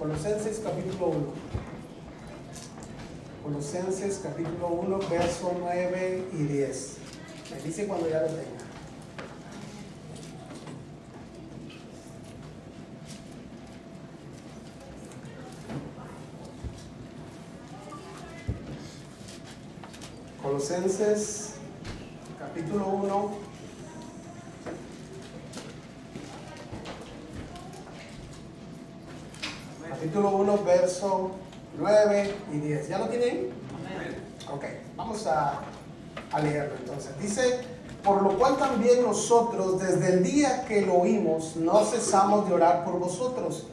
Colosenses capítulo 1. Colosenses capítulo 1, verso 9 y 10. Me dice cuando ya lo tenga. Colosenses capítulo 1, verso 9 y 10. ¿Ya lo tienen? Ok, vamos a leerlo entonces. Dice: por lo cual también nosotros, desde el día que lo oímos, no cesamos de orar por vosotros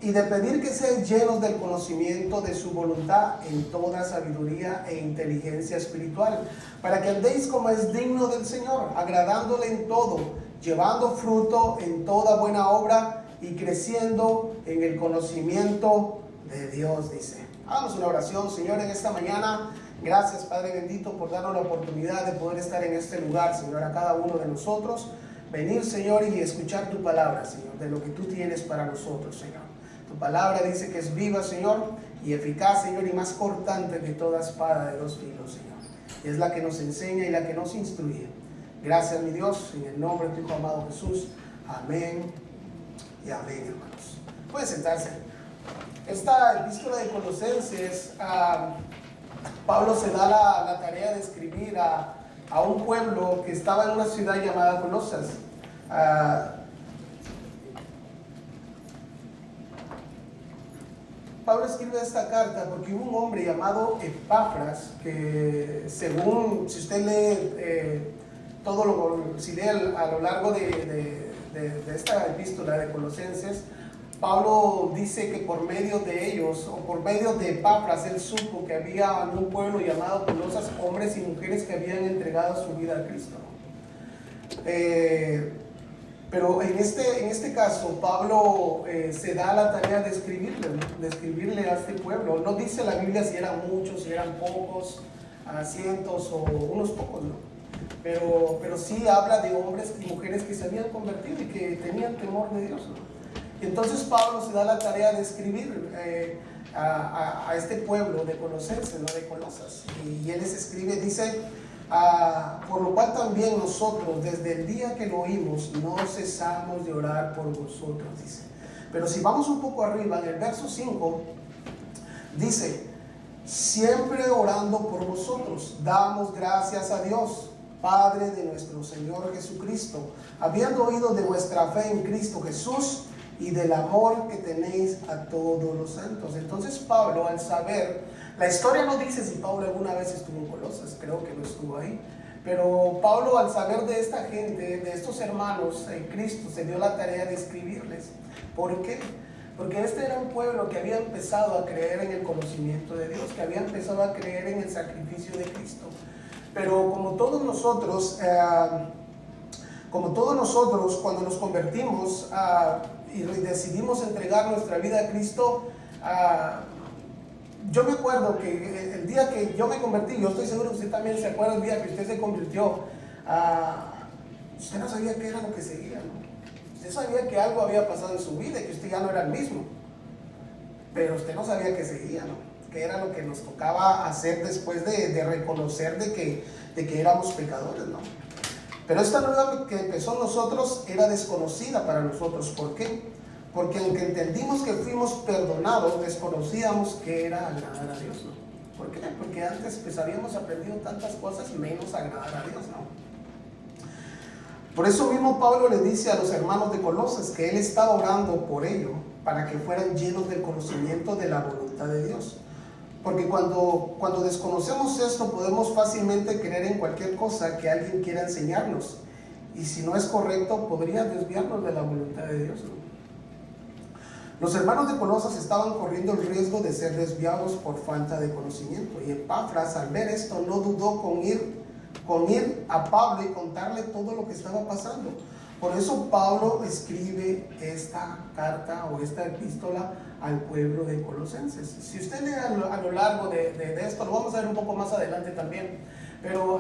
y de pedir que seáis llenos del conocimiento de su voluntad en toda sabiduría e inteligencia espiritual, para que andéis como es digno del Señor, agradándole en todo, llevando fruto en toda buena obra y creciendo en el conocimiento de Dios. Dice, hagamos una oración. Señor, en esta mañana, gracias Padre bendito por darnos la oportunidad de poder estar en este lugar, Señor, a cada uno de nosotros, venir, Señor, y escuchar tu palabra, Señor, de lo que tú tienes para nosotros, Señor. Tu palabra dice que es viva, Señor, y eficaz, Señor, y más cortante que toda espada de dos filos, Señor. Y es la que nos enseña y la que nos instruye. Gracias, mi Dios, en el nombre de tu Hijo amado Jesús. Amén y amén, hermanos. Pueden sentarse. Esta epístola de Colosenses, Pablo se da la tarea de escribir a un pueblo que estaba en una ciudad llamada Colosas. Pablo escribe esta carta porque hubo un hombre llamado Epafras que, según, si usted lee si lee a lo largo de esta epístola de Colosenses, Pablo dice que por medio de ellos, o por medio de Epafras, él supo que había en un pueblo llamado Colosas hombres y mujeres que habían entregado su vida a Cristo. Pero en este caso, Pablo se da la tarea de escribirle a este pueblo. No dice la Biblia si eran muchos, si eran pocos, cientos o unos pocos, ¿no? Pero sí habla de hombres y mujeres que se habían convertido y que tenían temor de Dios, ¿no? Y entonces Pablo se da la tarea de escribir a este pueblo de Colosenses, ¿no? De Colosas. Y él les escribe, dice: por lo cual también nosotros, desde el día que lo oímos, no cesamos de orar por vosotros, dice. Pero si vamos un poco arriba, en el verso 5, dice: siempre orando por vosotros, damos gracias a Dios, Padre de nuestro Señor Jesucristo, habiendo oído de vuestra fe en Cristo Jesús y del amor que tenéis a todos los santos. Entonces Pablo, al saber, la historia no dice si Pablo alguna vez estuvo en Colosas, creo que no estuvo ahí, pero Pablo, al saber de esta gente, de estos hermanos en Cristo, se dio la tarea de escribirles. ¿Por qué? Porque este era un pueblo que había empezado a creer en el conocimiento de Dios, que había empezado a creer en el sacrificio de Cristo. Pero como todos nosotros, cuando nos convertimos y decidimos entregar nuestra vida a Cristo, yo me acuerdo que el día que yo me convertí, yo estoy seguro que usted también se acuerda el día que usted se convirtió, usted no sabía qué era lo que seguía, ¿no? Usted sabía que algo había pasado en su vida y que usted ya no era el mismo, pero usted no sabía qué seguía, ¿no? Qué era lo que nos tocaba hacer después de reconocer de que éramos pecadores, ¿no? Pero esta nueva que empezó en nosotros era desconocida para nosotros. ¿Por qué? Porque aunque entendimos que fuimos perdonados, desconocíamos que era agradar a Dios, ¿no? ¿Por qué? Porque antes pues habíamos aprendido tantas cosas menos agradar a Dios, ¿no? Por eso mismo Pablo le dice a los hermanos de Colosas que él estaba orando por ello, para que fueran llenos del conocimiento de la voluntad de Dios. Porque cuando desconocemos esto, podemos fácilmente creer en cualquier cosa que alguien quiera enseñarnos. Y si no es correcto, podría desviarnos de la voluntad de Dios, ¿no? Los hermanos de Colosas estaban corriendo el riesgo de ser desviados por falta de conocimiento. Y Epafras, al ver esto, no dudó con ir a Pablo y contarle todo lo que estaba pasando. Por eso Pablo escribe esta carta o esta epístola al pueblo de Colosenses. Si usted lee a lo largo de esto, lo vamos a ver un poco más adelante también, pero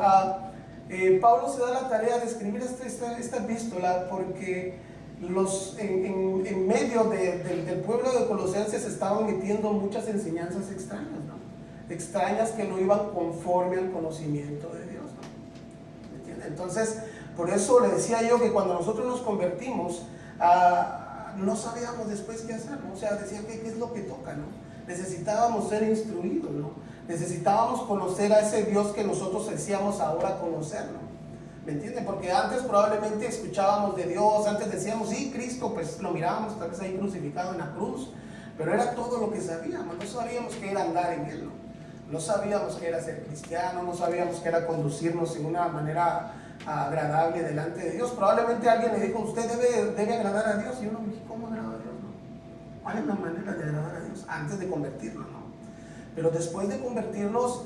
Pablo se da la tarea de escribir esta epístola porque en medio del pueblo de Colosenses se estaban metiendo muchas enseñanzas extrañas, ¿no? Extrañas que no iban conforme al conocimiento de Dios, ¿no? ¿Me entiende? Entonces, por eso le decía yo que cuando nosotros nos convertimos, no sabíamos después qué hacer, ¿no? O sea, decía que qué es lo que toca, ¿no? Necesitábamos ser instruidos, ¿no? Necesitábamos conocer a ese Dios que nosotros decíamos ahora conocer, ¿no? ¿Me entienden? Porque antes probablemente escuchábamos de Dios, antes decíamos, sí, Cristo, pues lo mirábamos tal vez ahí crucificado en la cruz, pero era todo lo que sabíamos. No sabíamos que era andar en Él, ¿no? No sabíamos que era ser cristiano, no sabíamos que era conducirnos en una manera agradable delante de Dios. Probablemente alguien le dijo, usted debe agradar a Dios, y uno me dijo, ¿cómo agradar a Dios? No? ¿Cuál es la manera de agradar a Dios? Antes de convertirnos, ¿no? Pero después de convertirnos,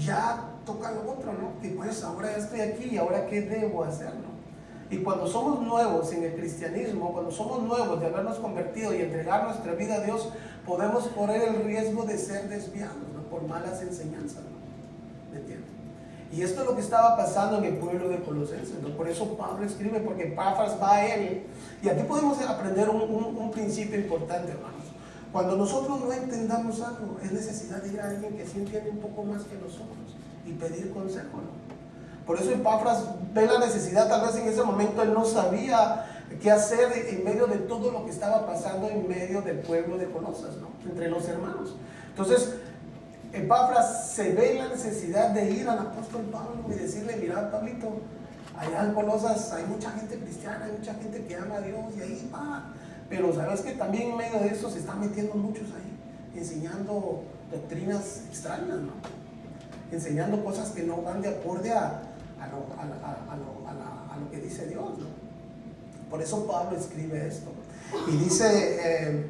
ya toca lo otro, ¿no? Que pues ahora ya estoy aquí y ahora qué debo hacer, ¿no? Y cuando somos nuevos en el cristianismo, cuando somos nuevos de habernos convertido y entregar nuestra vida a Dios, podemos correr el riesgo de ser desviados, ¿no? Por malas enseñanzas, ¿no? ¿Me entiendes? Y esto es lo que estaba pasando en el pueblo de Colosenses, ¿no? Por eso Pablo escribe, porque Epafras va a él. Y aquí podemos aprender un principio importante, hermanos. Cuando nosotros no entendamos algo, es necesidad de ir a alguien que sí entiende un poco más que nosotros y pedir consejo, ¿no? Por eso Epafras ve la necesidad, tal vez en ese momento él no sabía qué hacer en medio de todo lo que estaba pasando en medio del pueblo de Colosas, ¿no? Entre los hermanos. Entonces, Epafras se ve la necesidad de ir al apóstol Pablo y decirle, mira, Pablito, allá en Colosas hay mucha gente cristiana, hay mucha gente que ama a Dios y ahí va. Pero sabes que también en medio de eso se están metiendo muchos ahí, enseñando doctrinas extrañas, ¿no? Enseñando cosas que no van de acorde a lo que dice Dios, ¿no? Por eso Pablo escribe esto. Y dice,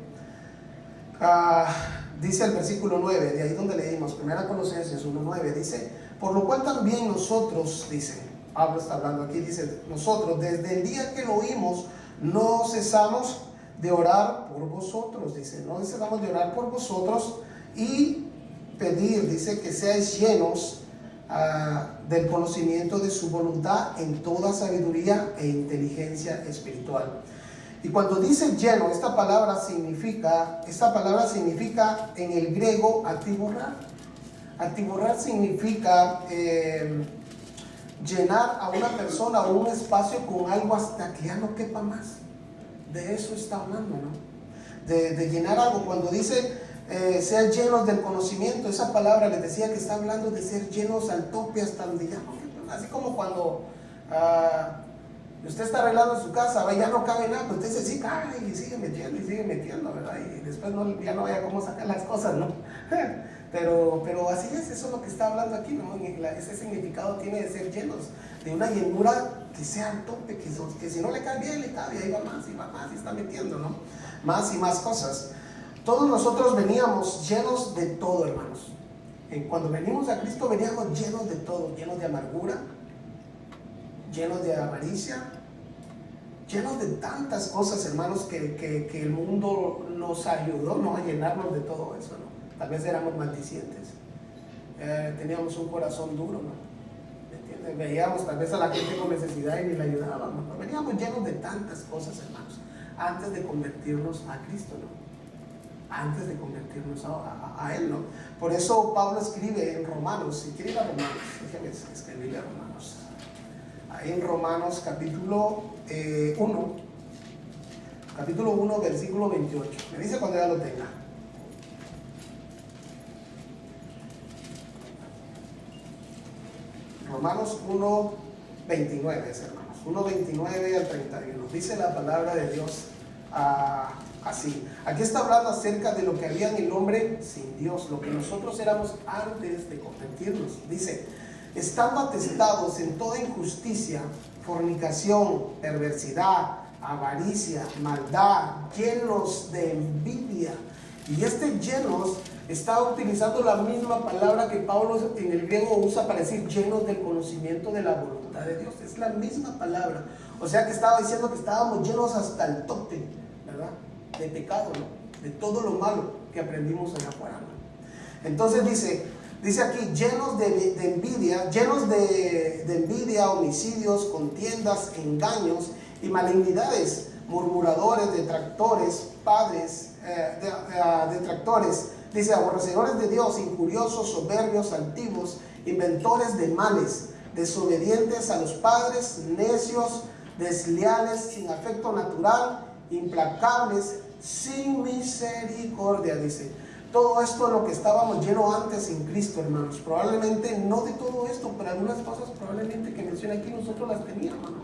dice el versículo 9, de ahí donde leímos, 1 Colosenses 1:9, dice, por lo cual también nosotros, dice, Pablo está hablando aquí, dice, nosotros desde el día que lo oímos, no cesamos de orar por vosotros, dice, no cesamos de orar por vosotros y pedir, dice, que seáis llenos del conocimiento de su voluntad en toda sabiduría e inteligencia espiritual. Y cuando dice lleno, esta palabra significa en el griego atiborrar. Atiborrar significa llenar a una persona o un espacio con algo hasta que ya no quepa más. De eso está hablando, ¿no? De llenar algo. Cuando dice sean llenos del conocimiento, esa palabra les decía que está hablando de ser llenos al tope hasta donde ya no quepa. Así como cuando usted está arreglando en su casa, ya no cabe nada, pues usted dice, sí cabe y sigue metiendo, ¿verdad? Y después ya no vaya cómo sacar las cosas, ¿no? Pero así es, eso es lo que está hablando aquí, ¿no? Ese significado tiene de ser llenos de una llenura que sea al tope, que si no le cae bien, le cabe, ahí va más y está metiendo, ¿no? Más y más cosas. Todos nosotros veníamos llenos de todo, hermanos. Cuando venimos a Cristo veníamos llenos de todo, llenos de amargura, llenos de avaricia, llenos de tantas cosas, hermanos, que el mundo nos ayudó, ¿no?, a llenarnos de todo eso, ¿no? Tal vez éramos maldicientes, teníamos un corazón duro, ¿no? ¿Me entiendes? Veíamos tal vez a la gente con necesidad y ni la ayudábamos, ¿no? Veníamos llenos de tantas cosas, hermanos, antes de convertirnos a Cristo, ¿no? Antes de convertirnos a Él, ¿no? Por eso Pablo escribe en Romanos, si quiere ir a Romanos, déjenme escribirle a Romanos. Ahí en Romanos capítulo 1, versículo 28. Me dice cuando ya lo tenga. Romanos 1:29, hermanos. 1:29 al 31. Dice la palabra de Dios así. Aquí está hablando acerca de lo que había en el hombre sin Dios, lo que nosotros éramos antes de convertirnos. Dice, estando atestados en toda injusticia, fornicación, perversidad, avaricia, maldad, llenos de envidia. Y llenos está utilizando la misma palabra que Pablo en el griego usa para decir llenos del conocimiento de la voluntad de Dios. Es la misma palabra. O sea que estaba diciendo que estábamos llenos hasta el tope, ¿verdad?, de pecado, ¿no?, de todo lo malo que aprendimos allá afuera, ¿no? Entonces dice aquí, llenos de envidia, homicidios, contiendas, engaños y malignidades, murmuradores, detractores, detractores, dice, aborrecedores de Dios, injuriosos, soberbios, altivos, inventores de males, desobedientes a los padres, necios, desleales, sin afecto natural, implacables, sin misericordia, dice. Todo esto es lo que estábamos llenos antes en Cristo, hermanos. Probablemente no de todo esto, pero algunas cosas probablemente que menciona aquí nosotros las teníamos, ¿no?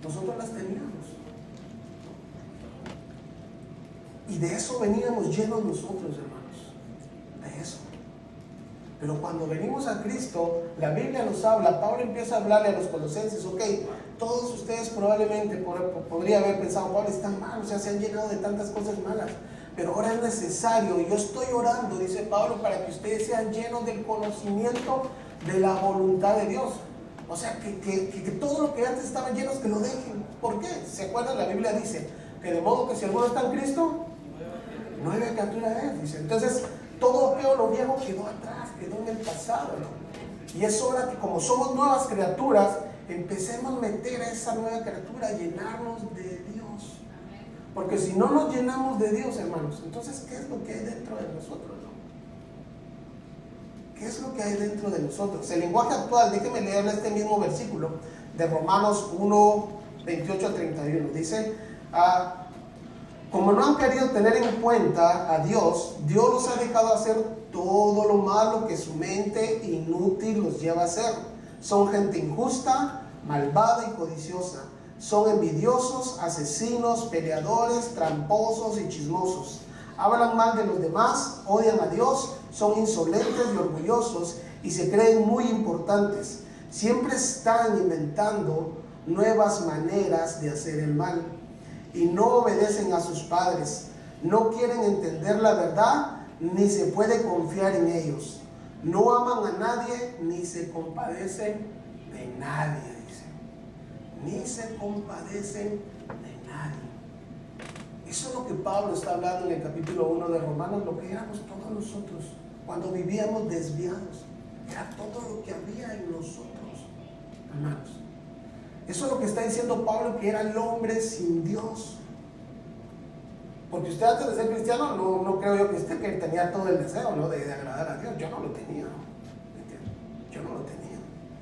Nosotros las teníamos. Y de eso veníamos llenos nosotros, hermanos. De eso. Pero cuando venimos a Cristo, la Biblia nos habla, Pablo empieza a hablarle a los colosenses, ok, todos ustedes probablemente podría haber pensado, Pablo, están mal, o sea, se han llenado de tantas cosas malas, pero ahora es necesario, y yo estoy orando, dice Pablo, para que ustedes sean llenos del conocimiento de la voluntad de Dios. O sea, que todo lo que antes estaban llenos, que lo dejen. ¿Por qué? ¿Se acuerdan? La Biblia dice que de modo que si alguno está en Cristo, nueva criatura es, dice. Entonces, todo lo viejo quedó atrás, quedó en el pasado, ¿no? Y es hora que, como somos nuevas criaturas, empecemos a meter a esa nueva criatura, a llenarnos de Dios. Porque si no nos llenamos de Dios, hermanos, entonces, ¿qué es lo que hay dentro de nosotros, no? ¿Qué es lo que hay dentro de nosotros? El lenguaje actual, déjenme leerle este mismo versículo de Romanos 1, 28 a 31. Dice, como no han querido tener en cuenta a Dios, Dios los ha dejado hacer todo lo malo que su mente inútil los lleva a hacer. Son gente injusta, malvada y codiciosa. Son envidiosos, asesinos, peleadores, tramposos y chismosos. Hablan mal de los demás, odian a Dios, son insolentes y orgullosos y se creen muy importantes. Siempre están inventando nuevas maneras de hacer el mal y no obedecen a sus padres. No quieren entender la verdad ni se puede confiar en ellos. No aman a nadie ni se compadecen de nadie, dice. Ni se compadecen de nadie. Eso es lo que Pablo está hablando en el capítulo 1 de Romanos, lo que éramos todos nosotros cuando vivíamos desviados. Era todo lo que había en nosotros, hermanos. Eso es lo que está diciendo Pablo, que era el hombre sin Dios. Porque usted antes de ser cristiano, no creo yo que usted que tenía todo el deseo, ¿no?, de agradar a Dios. Yo no lo tenía, ¿no? Yo no lo tenía.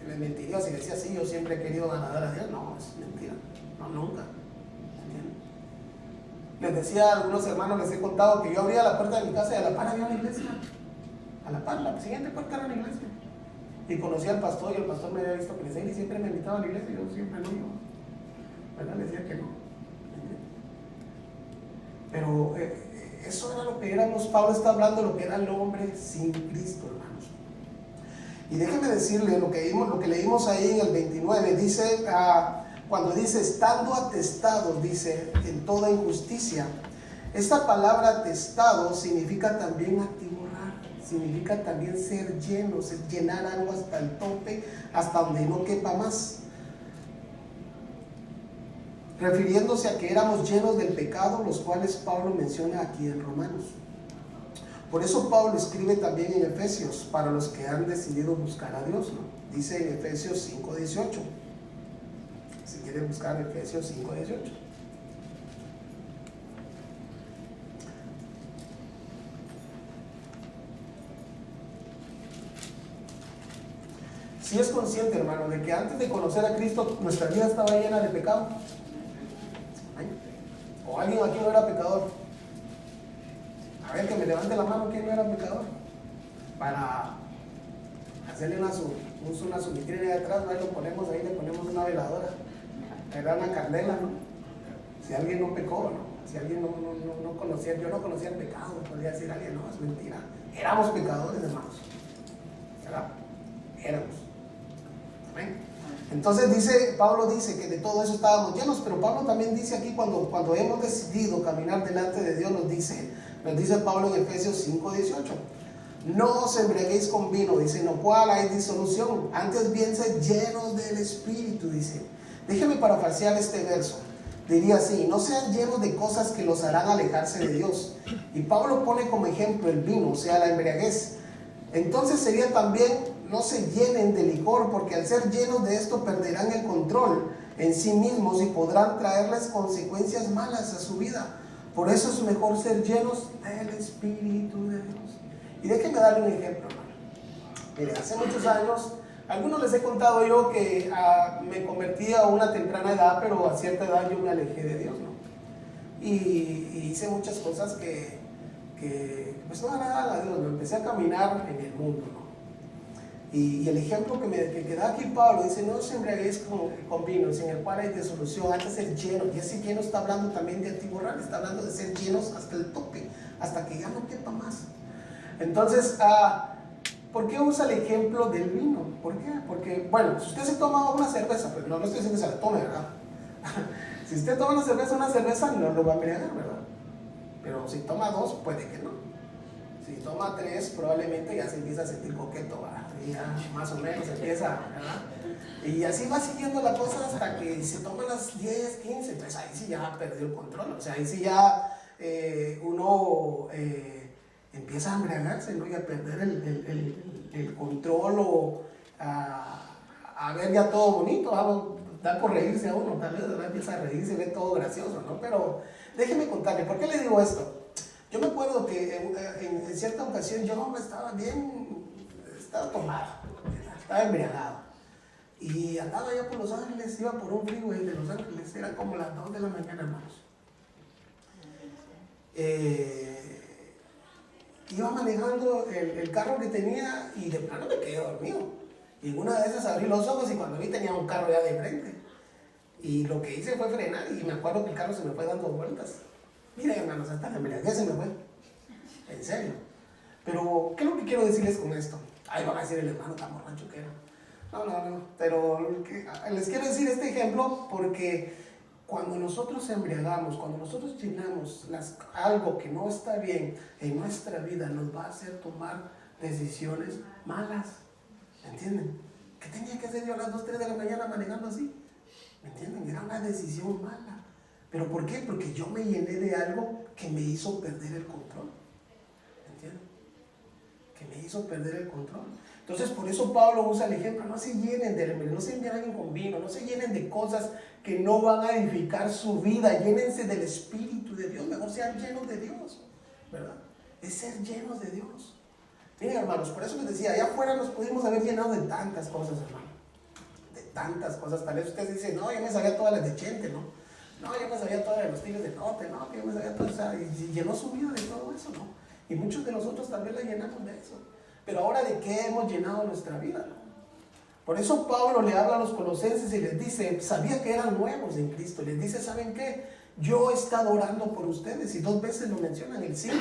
Me mentiría si decía, sí, yo siempre he querido agradar a Dios. No, es mentira. No, nunca. Les decía a algunos hermanos, les he contado que yo abría la puerta de mi casa y a la par había una iglesia. A la par, la siguiente puerta era una iglesia. Y conocí al pastor y el pastor me había visto crecer y siempre me invitaba a la iglesia y yo siempre no iba. ¿Verdad? Le decía que no. Pero eso era lo que éramos. Pablo está hablando de lo que era el hombre sin Cristo, hermanos. Y déjenme decirle lo que leímos ahí en el 29, dice, cuando dice, estando atestados, dice, en toda injusticia. Esta palabra atestado significa también atiborrar, significa también ser llenos, es llenar algo hasta el tope, hasta donde no quepa más. Refiriéndose a que éramos llenos del pecado, los cuales Pablo menciona aquí en Romanos. Por eso Pablo escribe también en Efesios, para los que han decidido buscar a Dios, ¿no? Dice en Efesios 5:18. Si quieren buscar Efesios 5:18. Si es consciente, hermano, de que antes de conocer a Cristo nuestra vida estaba llena de pecado. ¿O alguien aquí no era pecador? A ver, que me levante la mano, ¿quién no era pecador? Para hacerle una sumitrina ahí atrás, ahí lo ponemos, ahí le ponemos una veladora, le da una candela, ¿no? Si alguien no pecó, ¿no? Si alguien no conocía, yo no conocía el pecado, podría decir alguien, no, es mentira. Éramos pecadores, hermanos. ¿Verdad? Éramos. Amén. Entonces Pablo dice que de todo eso estábamos llenos, pero Pablo también dice aquí cuando hemos decidido caminar delante de Dios, nos dice Pablo en Efesios 5:18, no os embriaguéis con vino, dice, en lo cual hay disolución, antes bien sed llenos del Espíritu, dice. Déjeme parafrasear este verso, diría así, no sean llenos de cosas que los harán alejarse de Dios. Y Pablo pone como ejemplo el vino, o sea, la embriaguez. Entonces sería también, no se llenen de licor, porque al ser llenos de esto perderán el control en sí mismos y podrán traerles consecuencias malas a su vida. Por eso es mejor ser llenos del Espíritu de Dios. Y déjenme darle un ejemplo, hermano. Mire, hace muchos años, a algunos les he contado yo que me convertí a una temprana edad, pero a cierta edad yo me alejé de Dios, ¿no? Y hice muchas cosas que pues no agradaban a Dios, ¿no? Empecé a caminar en el mundo, ¿no? Y el ejemplo que da aquí Pablo dice: no os embriaguéis con vino, en el cual hay disolución, hay que ser llenos. Y ese lleno está hablando también de atiborrar, está hablando de ser llenos hasta el tope, hasta que ya no quepa más. Entonces, ¿por qué usa el ejemplo del vino? ¿Por qué? Porque, bueno, si usted se toma una cerveza, pero no estoy diciendo que se la tome, ¿verdad? Si usted toma una cerveza no lo va a embriagar, ¿verdad? Pero si toma 2, puede que no. Si toma 3, probablemente ya se empieza a sentir coqueto, ¿verdad? Y ya más o menos empieza, ¿verdad? Y así va siguiendo la cosa hasta que se toman las 10, 15, entonces ahí sí ya perdió el control. O sea, ahí sí ya uno empieza a embriagarse, ¿no? Y a perder el control o a ver ya todo bonito, da por reírse a uno, tal vez empieza a reírse, ve todo gracioso, ¿no? Pero déjeme contarle, ¿por qué le digo esto? Yo me acuerdo que en cierta ocasión yo estaba tomado, estaba embriagado. Y andaba yo por Los Ángeles, iba por un freeway de Los Ángeles, eran como las 2 de la mañana, hermanos. Iba manejando el carro que tenía y de plano me quedé dormido. Y en una de esas abrí los ojos y cuando vi tenía un carro ya de frente. Y lo que hice fue frenar y me acuerdo que el carro se me fue dando vueltas. Miren, hermanos, hasta la embriaguez se me fue. En serio. Pero, ¿qué es lo que quiero decirles con esto? Ahí van a decir el hermano tan borracho que era. No. Pero les quiero decir este ejemplo porque cuando nosotros embriagamos, cuando nosotros llenamos algo que no está bien en nuestra vida, nos va a hacer tomar decisiones malas. ¿Me entienden? ¿Qué tenía que hacer yo a las 2, 3 de la mañana manejando así? ¿Me entienden? Era una decisión mala. ¿Pero por qué? Porque yo me llené de algo que me hizo perder el control. ¿Me entienden? Que me hizo perder el control. Entonces, por eso Pablo usa el ejemplo: no se llenen no se llenen con vino, no se llenen de cosas que no van a edificar su vida. Llénense del Espíritu de Dios. Mejor sean llenos de Dios, ¿verdad? Es ser llenos de Dios. Miren, hermanos, por eso les decía, allá afuera nos pudimos haber llenado de tantas cosas, hermano. De tantas cosas. Tal vez usted dice: no, yo me sabía todas las de Chente, ¿no? No, yo me sabía todas de los Tigres del Norte, no, que yo me sabía todo, o sea, y llenó su vida de todo eso, ¿no? Y muchos de nosotros también la llenamos de eso. Pero ahora, ¿de qué hemos llenado nuestra vida, no? Por eso Pablo le habla a los colosenses y les dice: sabía que eran nuevos en Cristo. Les dice: ¿saben qué? Yo he estado orando por ustedes. Y 2 veces lo menciona en el 5.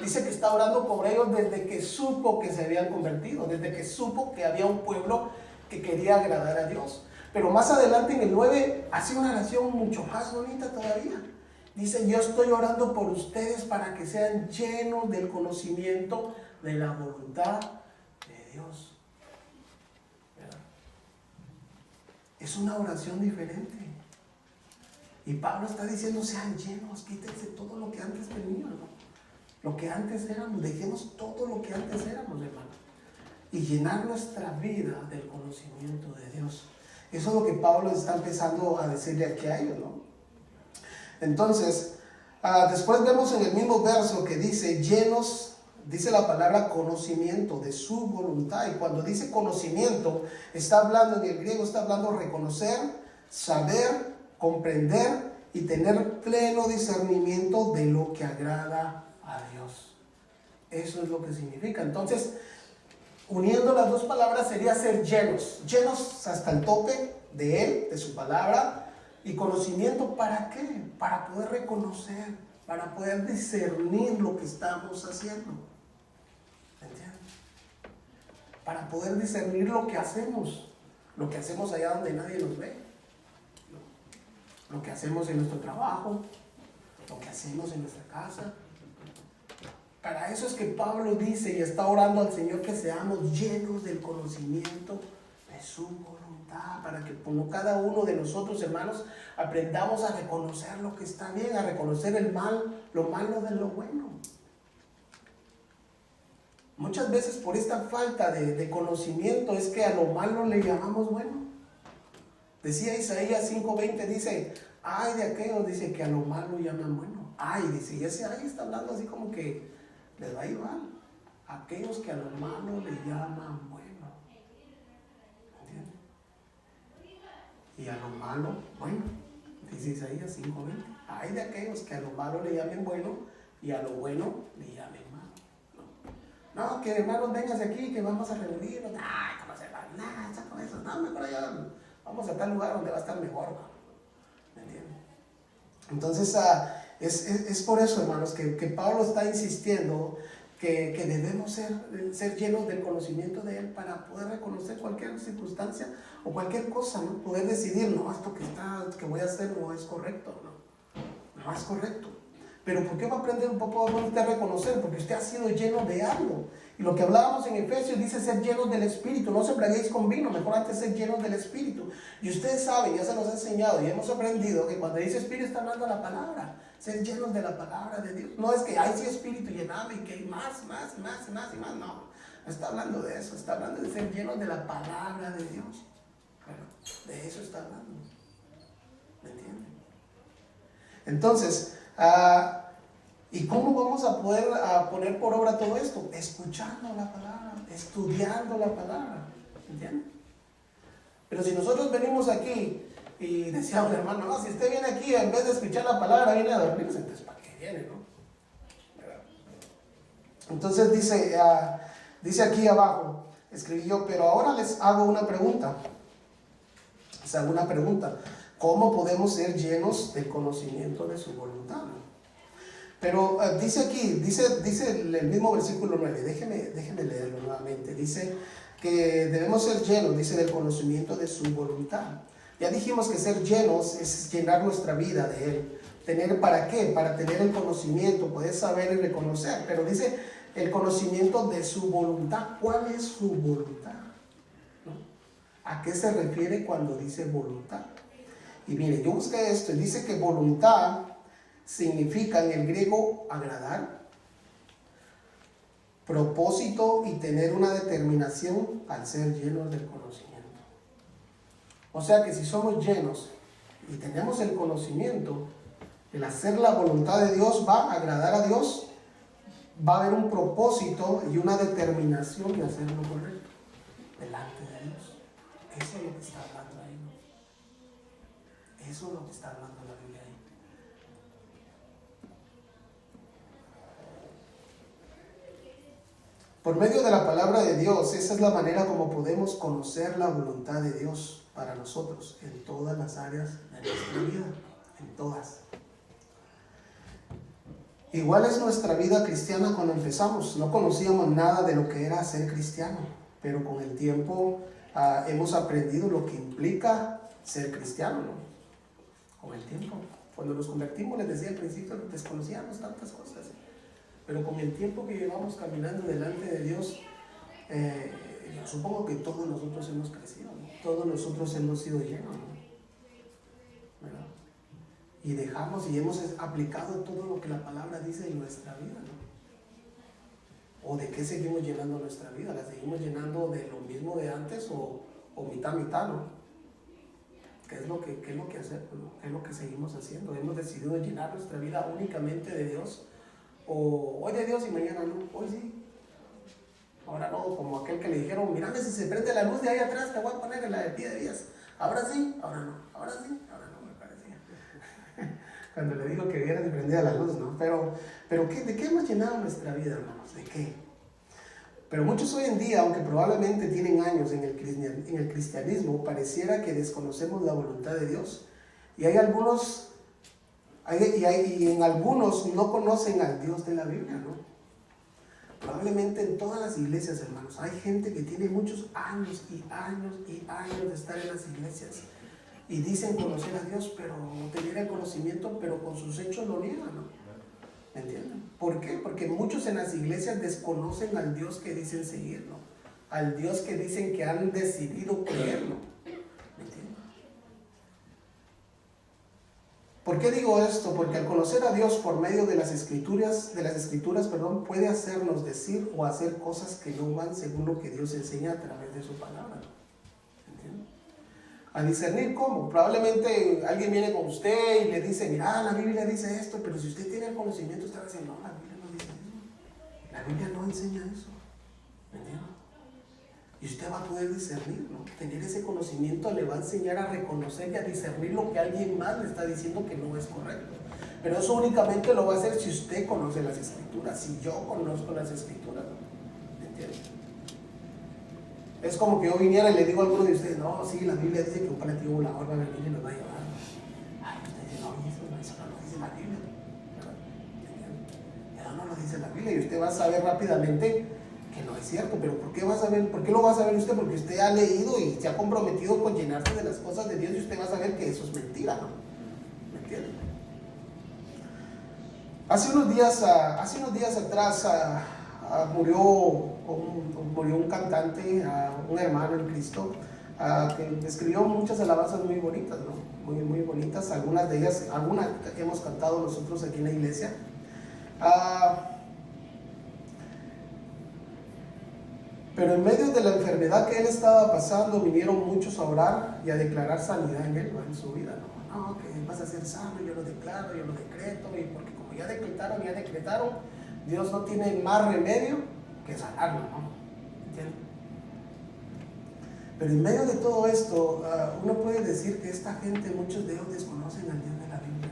Dice que está orando por ellos desde que supo que se habían convertido, desde que supo que había un pueblo que quería agradar a Dios. Pero más adelante en el 9 hace una oración mucho más bonita todavía. Dice: yo estoy orando por ustedes para que sean llenos del conocimiento de la voluntad de Dios. ¿Verdad? Es una oración diferente. Y Pablo está diciendo: sean llenos, quítense todo lo que antes tenían, ¿no? Lo que antes éramos, dejemos todo lo que antes éramos, hermano. Y llenar nuestra vida del conocimiento de Dios. Eso es lo que Pablo está empezando a decirle aquí a ellos, ¿no? Entonces, después vemos en el mismo verso que dice: llenos, dice la palabra conocimiento de su voluntad. Y cuando dice conocimiento, está hablando en el griego, está hablando reconocer, saber, comprender y tener pleno discernimiento de lo que agrada a Dios. Eso es lo que significa. Entonces, uniendo las dos palabras sería ser llenos, llenos hasta el tope de Él, de su palabra. Y conocimiento, ¿para qué? Para poder reconocer, para poder discernir lo que estamos haciendo. ¿Entiendes? Para poder discernir lo que hacemos allá donde nadie nos ve, lo que hacemos en nuestro trabajo, lo que hacemos en nuestra casa. Para eso es que Pablo dice y está orando al Señor que seamos llenos del conocimiento de su voluntad, para que como cada uno de nosotros, hermanos, aprendamos a reconocer lo que está bien, a reconocer el mal, lo malo de lo bueno. Muchas veces por esta falta de conocimiento es que a lo malo le llamamos bueno. Decía Isaías 5:20, dice, ay de aquellos, dice, que a lo malo llaman bueno. Ay, dice, y ese ay está hablando así como que les va a ir mal. Aquellos que a lo malo le llaman bueno. ¿Entiendes? Y a lo malo, bueno. Dice Isaías 5:20. Ay de aquellos que a lo malo le llamen bueno y a lo bueno le llamen malo. No, que hermanos, vénganse aquí, que vamos a reunirnos. Ay, ¿cómo se va? Nada, con eso. No, mejor allá vamos a tal lugar donde va a estar mejor. ¿Me entiendes? Entonces, es por eso, hermanos, que Pablo está insistiendo que debemos ser llenos del conocimiento de Él para poder reconocer cualquier circunstancia o cualquier cosa, ¿no? Poder decidir, no, esto que voy a hacer no es correcto, no es correcto. Pero ¿por qué va a aprender un poco a usted a reconocer? Porque usted ha sido lleno de algo. Y lo que hablábamos en Efesios dice ser llenos del Espíritu. No se embriaguéis con vino, mejor antes ser llenos del Espíritu. Y ustedes saben, ya se nos ha enseñado y hemos aprendido que cuando dice Espíritu está hablando la palabra. Ser llenos de la palabra de Dios. No es que hay sí Espíritu llename y que hay más. No está hablando de eso. Está hablando de ser llenos de la palabra de Dios. Bueno, de eso está hablando. ¿Me entienden? Entonces, ¿y cómo vamos a poder poner por obra todo esto? Escuchando la palabra, estudiando la palabra, ¿entienden? Pero si nosotros venimos aquí y decíamos, hermano, no, si usted viene aquí en vez de escuchar la palabra viene a dormirse, entonces ¿para qué viene, no? Entonces dice aquí abajo, escribí yo, pero ahora les hago una pregunta. Les hago una pregunta. ¿Cómo podemos ser llenos del conocimiento de su voluntad? Pero dice aquí, dice el mismo versículo 9, déjeme leerlo nuevamente. Dice que debemos ser llenos, dice, del conocimiento de su voluntad. Ya dijimos que ser llenos es llenar nuestra vida de Él. ¿Tener para qué? Para tener el conocimiento, poder saber y reconocer. Pero dice el conocimiento de su voluntad. ¿Cuál es su voluntad? ¿No? ¿A qué se refiere cuando dice voluntad? Y mire, yo busqué esto y dice que voluntad significa en el griego agradar, propósito y tener una determinación al ser llenos del conocimiento. O sea que si somos llenos y tenemos el conocimiento, el hacer la voluntad de Dios va a agradar a Dios, va a haber un propósito y una determinación de hacer lo correcto delante de Dios. Eso es lo que está hablando ahí, ¿no? Eso es lo que está hablando la Biblia ahí. Por medio de la palabra de Dios, esa es la manera como podemos conocer la voluntad de Dios para nosotros en todas las áreas de nuestra vida, en todas. Igual es nuestra vida cristiana cuando empezamos. No conocíamos nada de lo que era ser cristiano, pero con el tiempo hemos aprendido lo que implica ser cristiano, ¿no? Con el tiempo. Cuando nos convertimos, les decía al principio, desconocíamos tantas cosas. Pero con el tiempo que llevamos caminando delante de Dios, yo supongo que todos nosotros hemos crecido, ¿no? Todos nosotros hemos sido llenos, ¿no? ¿Verdad? Y dejamos y hemos aplicado todo lo que la palabra dice en nuestra vida, ¿no? ¿O de qué seguimos llenando nuestra vida? ¿La seguimos llenando de lo mismo de antes o mitad, ¿no? ¿Qué es lo que hacemos? ¿Qué es lo que seguimos haciendo? ¿Hemos decidido llenar nuestra vida únicamente de Dios? ¿O hoy de Dios y mañana no? Hoy sí. Ahora no, como aquel que le dijeron, mírame si se prende la luz de ahí atrás, te voy a poner en la de pie de días. Ahora sí, ahora no. Ahora sí, ahora no, me parecía. Cuando le digo que viera se prendía la luz, ¿no? Pero ¿de qué hemos llenado nuestra vida, hermanos? ¿De qué? Pero muchos hoy en día, aunque probablemente tienen años en el cristianismo, pareciera que desconocemos la voluntad de Dios. Y hay algunos, y en algunos no conocen al Dios de la Biblia, ¿no? Probablemente en todas las iglesias, hermanos, hay gente que tiene muchos años y años y años de estar en las iglesias. Y dicen conocer a Dios, pero tener el conocimiento, pero con sus hechos lo niegan, ¿no? ¿Me entienden? ¿Por qué? Porque muchos en las iglesias desconocen al Dios que dicen seguirlo, al Dios que dicen que han decidido creerlo. ¿Me entienden? ¿Por qué digo esto? Porque al conocer a Dios por medio de las escrituras, puede hacernos decir o hacer cosas que no van según lo que Dios enseña a través de su palabra. ¿Me entienden? A discernir cómo. Probablemente alguien viene con usted y le dice, mira, la Biblia dice esto, pero si usted tiene el conocimiento, usted va a decir, no, la Biblia no dice eso. La Biblia no enseña eso. ¿Me entiendes? Y usted va a poder discernir, ¿no? Tener ese conocimiento le va a enseñar a reconocer y a discernir lo que alguien más le está diciendo que no es correcto. Pero eso únicamente lo va a hacer si usted conoce las Escrituras, si yo conozco las Escrituras, ¿no? ¿Me entiendes? Es como que yo viniera y le digo a alguno de ustedes, no, sí, la Biblia dice que un platillo volador va a venir y nos va a llevar. Ay, usted dice, no, eso no lo dice la Biblia. Eso no lo dice la Biblia y usted va a saber rápidamente que no es cierto. Pero ¿por qué va a saber? ¿Por qué lo va a saber usted? Porque usted ha leído y se ha comprometido con llenarse de las cosas de Dios y usted va a saber que eso es mentira, ¿no? ¿Me entiende? Hace unos días atrás murió un cantante, un hermano en Cristo, que escribió muchas alabanzas muy bonitas, ¿no? Muy bonitas. Algunas de ellas, algunas hemos cantado nosotros aquí en la iglesia. Pero en medio de la enfermedad que él estaba pasando, vinieron muchos a orar y a declarar sanidad en él, ¿no? En su vida, ¿no? No, que vas a ser sano, yo lo declaro, yo lo decreto, y porque como ya decretaron, Dios no tiene más remedio que sanarlo, ¿no? ¿Entiendes? Pero en medio de todo esto, uno puede decir que esta gente, muchos de ellos desconocen al Dios de la Biblia,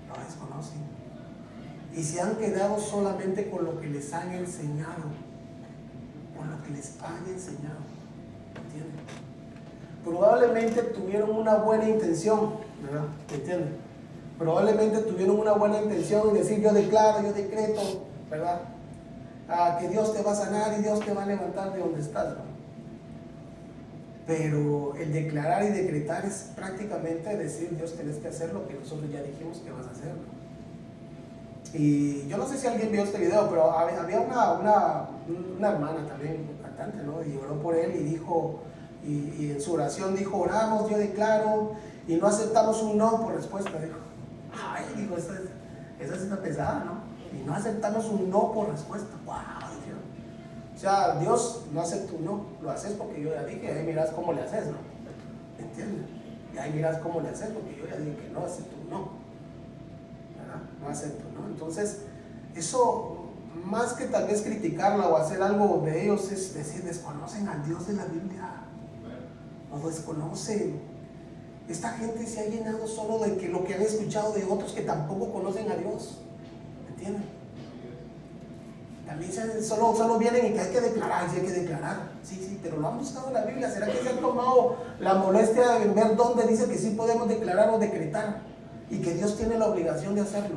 ¿no? Lo desconocen. Y se han quedado solamente con lo que les han enseñado, con lo que les han enseñado, ¿entiendes? Probablemente tuvieron una buena intención, ¿verdad? ¿Entiendes? Probablemente tuvieron una buena intención en decir, yo declaro, yo decreto, ¿verdad? Que Dios te va a sanar y Dios te va a levantar de donde estás, ¿no? Pero el declarar y decretar es prácticamente decir, Dios, tenés que hacer lo que nosotros ya dijimos que vas a hacer, ¿no? Y yo no sé si alguien vio este video, pero había una hermana también, un cantante, ¿no? Y oró por él y dijo, y en su oración dijo, oramos, yo declaro, y no aceptamos un no por respuesta, dijo. Ay, digo, esa es una pesada, ¿no? Y no aceptamos un no por respuesta. ¡Wow! Dios. O sea, Dios no acepta un no, lo haces porque yo ya dije, ahí mirás cómo le haces, ¿no? ¿Entiendes? Y ahí mirás cómo le haces porque yo ya dije que no acepto un no. No acepto, ¿no? Entonces, eso, más que tal vez criticarla o hacer algo de ellos, es decir, desconocen al Dios de la Biblia. Lo desconocen. Esta gente se ha llenado solo de que lo que han escuchado de otros que tampoco conocen a Dios. ¿Entienden? También solo vienen y que hay que declarar, sí hay que declarar. Sí, pero lo han buscado en la Biblia. ¿Será que se han tomado la molestia de ver dónde dice que sí podemos declarar o decretar? Y que Dios tiene la obligación de hacerlo.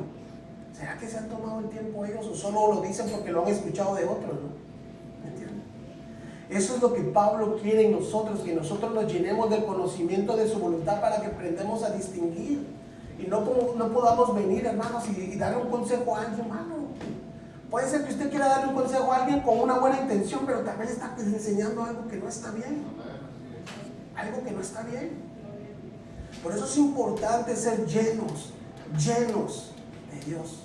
¿Será que se han tomado el tiempo ellos o solo lo dicen porque lo han escuchado de otros, ¿no? ¿Me entienden? Eso es lo que Pablo quiere en nosotros, que nosotros nos llenemos del conocimiento de su voluntad para que aprendamos a distinguir y no podamos venir, hermanos, y darle un consejo a alguien, hermano. Puede ser que usted quiera darle un consejo a alguien con una buena intención, pero también está enseñando algo que no está bien. Algo que no está bien. Por eso es importante ser llenos de Dios.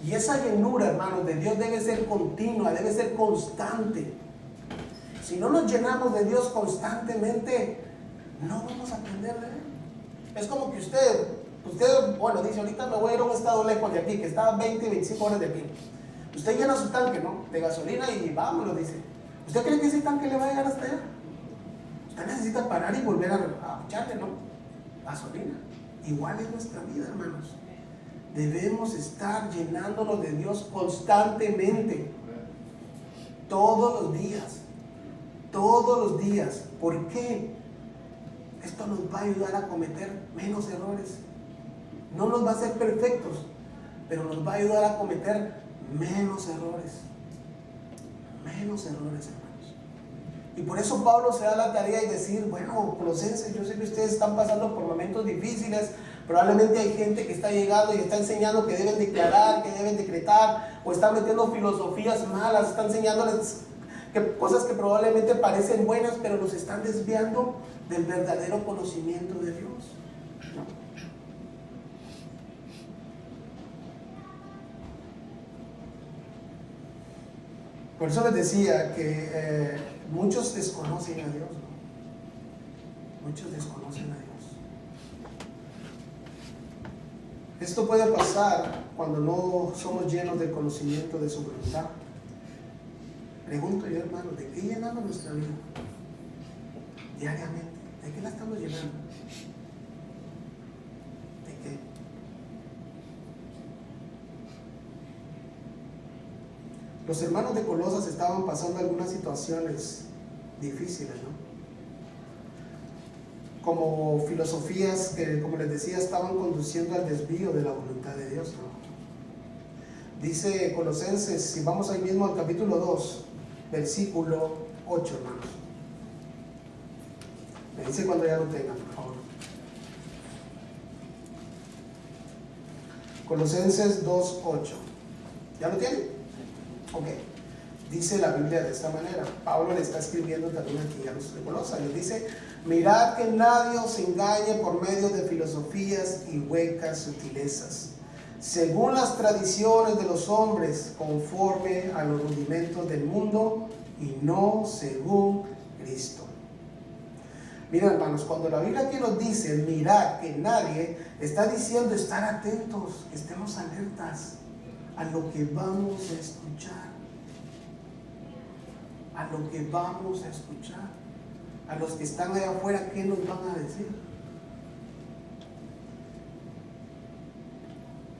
Y esa llenura, hermanos, de Dios debe ser continua, debe ser constante. Si no nos llenamos de Dios constantemente, no vamos a aprender de Él. Es como que usted, bueno, dice, ahorita me voy a ir a un estado lejos de aquí, que está a 20, 25 horas de aquí. Usted llena su tanque, ¿no? De gasolina y vámonos, dice. ¿Usted cree que ese tanque le va a llegar hasta allá? Usted necesita parar y volver a echarle, ¿no? Gasolina. Igual es nuestra vida, hermanos. Debemos estar llenándonos de Dios constantemente. Todos los días. Todos los días. ¿Por qué? Esto nos va a ayudar a cometer menos errores. No nos va a hacer perfectos, pero nos va a ayudar a cometer menos errores. Menos errores, hermanos. Y por eso Pablo se da la tarea de decir, bueno, Colosenses, yo sé que ustedes están pasando por momentos difíciles, probablemente hay gente que está llegando y está enseñando que deben declarar, que deben decretar, o están metiendo filosofías malas, están enseñándoles cosas que probablemente parecen buenas, pero los están desviando del verdadero conocimiento de Dios, ¿no? Por eso les decía que muchos desconocen a Dios, ¿no? Muchos desconocen a Dios. Esto puede pasar cuando no somos llenos del conocimiento de su voluntad. Pregunto yo, hermano, ¿de qué llenamos nuestra vida? Diariamente. ¿De qué la estamos llenando? ¿De qué? Los hermanos de Colosas estaban pasando algunas situaciones difíciles, ¿no? Como filosofías que, como les decía, estaban conduciendo al desvío de la voluntad de Dios, ¿no? Dice Colosenses, si vamos ahí mismo al capítulo 2, versículo 8, hermanos. Me dice cuando ya lo tengan, por favor. Colosenses 2, 8. ¿Ya lo tienen? Ok. Dice la Biblia de esta manera. Pablo le está escribiendo también aquí a los de Colosas. Les dice: mirad que nadie os engañe por medio de filosofías y huecas sutilezas, según las tradiciones de los hombres, conforme a los rudimentos del mundo y no según Cristo. Miren, hermanos, cuando la Biblia aquí nos dice mirad que nadie, está diciendo estar atentos, que estemos alertas a lo que vamos a escuchar. A lo que vamos a escuchar. A los que están allá afuera, ¿qué nos van a decir?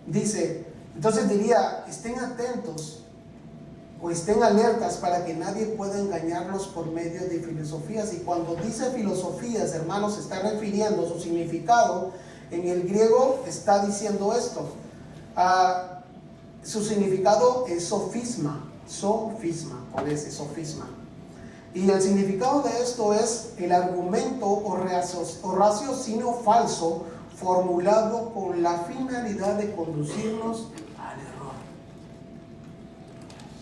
Dice, entonces diría, estén atentos o estén alertas para que nadie pueda engañarlos por medio de filosofías. Y cuando dice filosofías, hermanos, se está refiriendo a su significado. En el griego está diciendo esto. Su significado es sofisma, con ese sofisma. Y el significado de esto es el argumento o raciocinio falso formulado con la finalidad de conducirnos al error.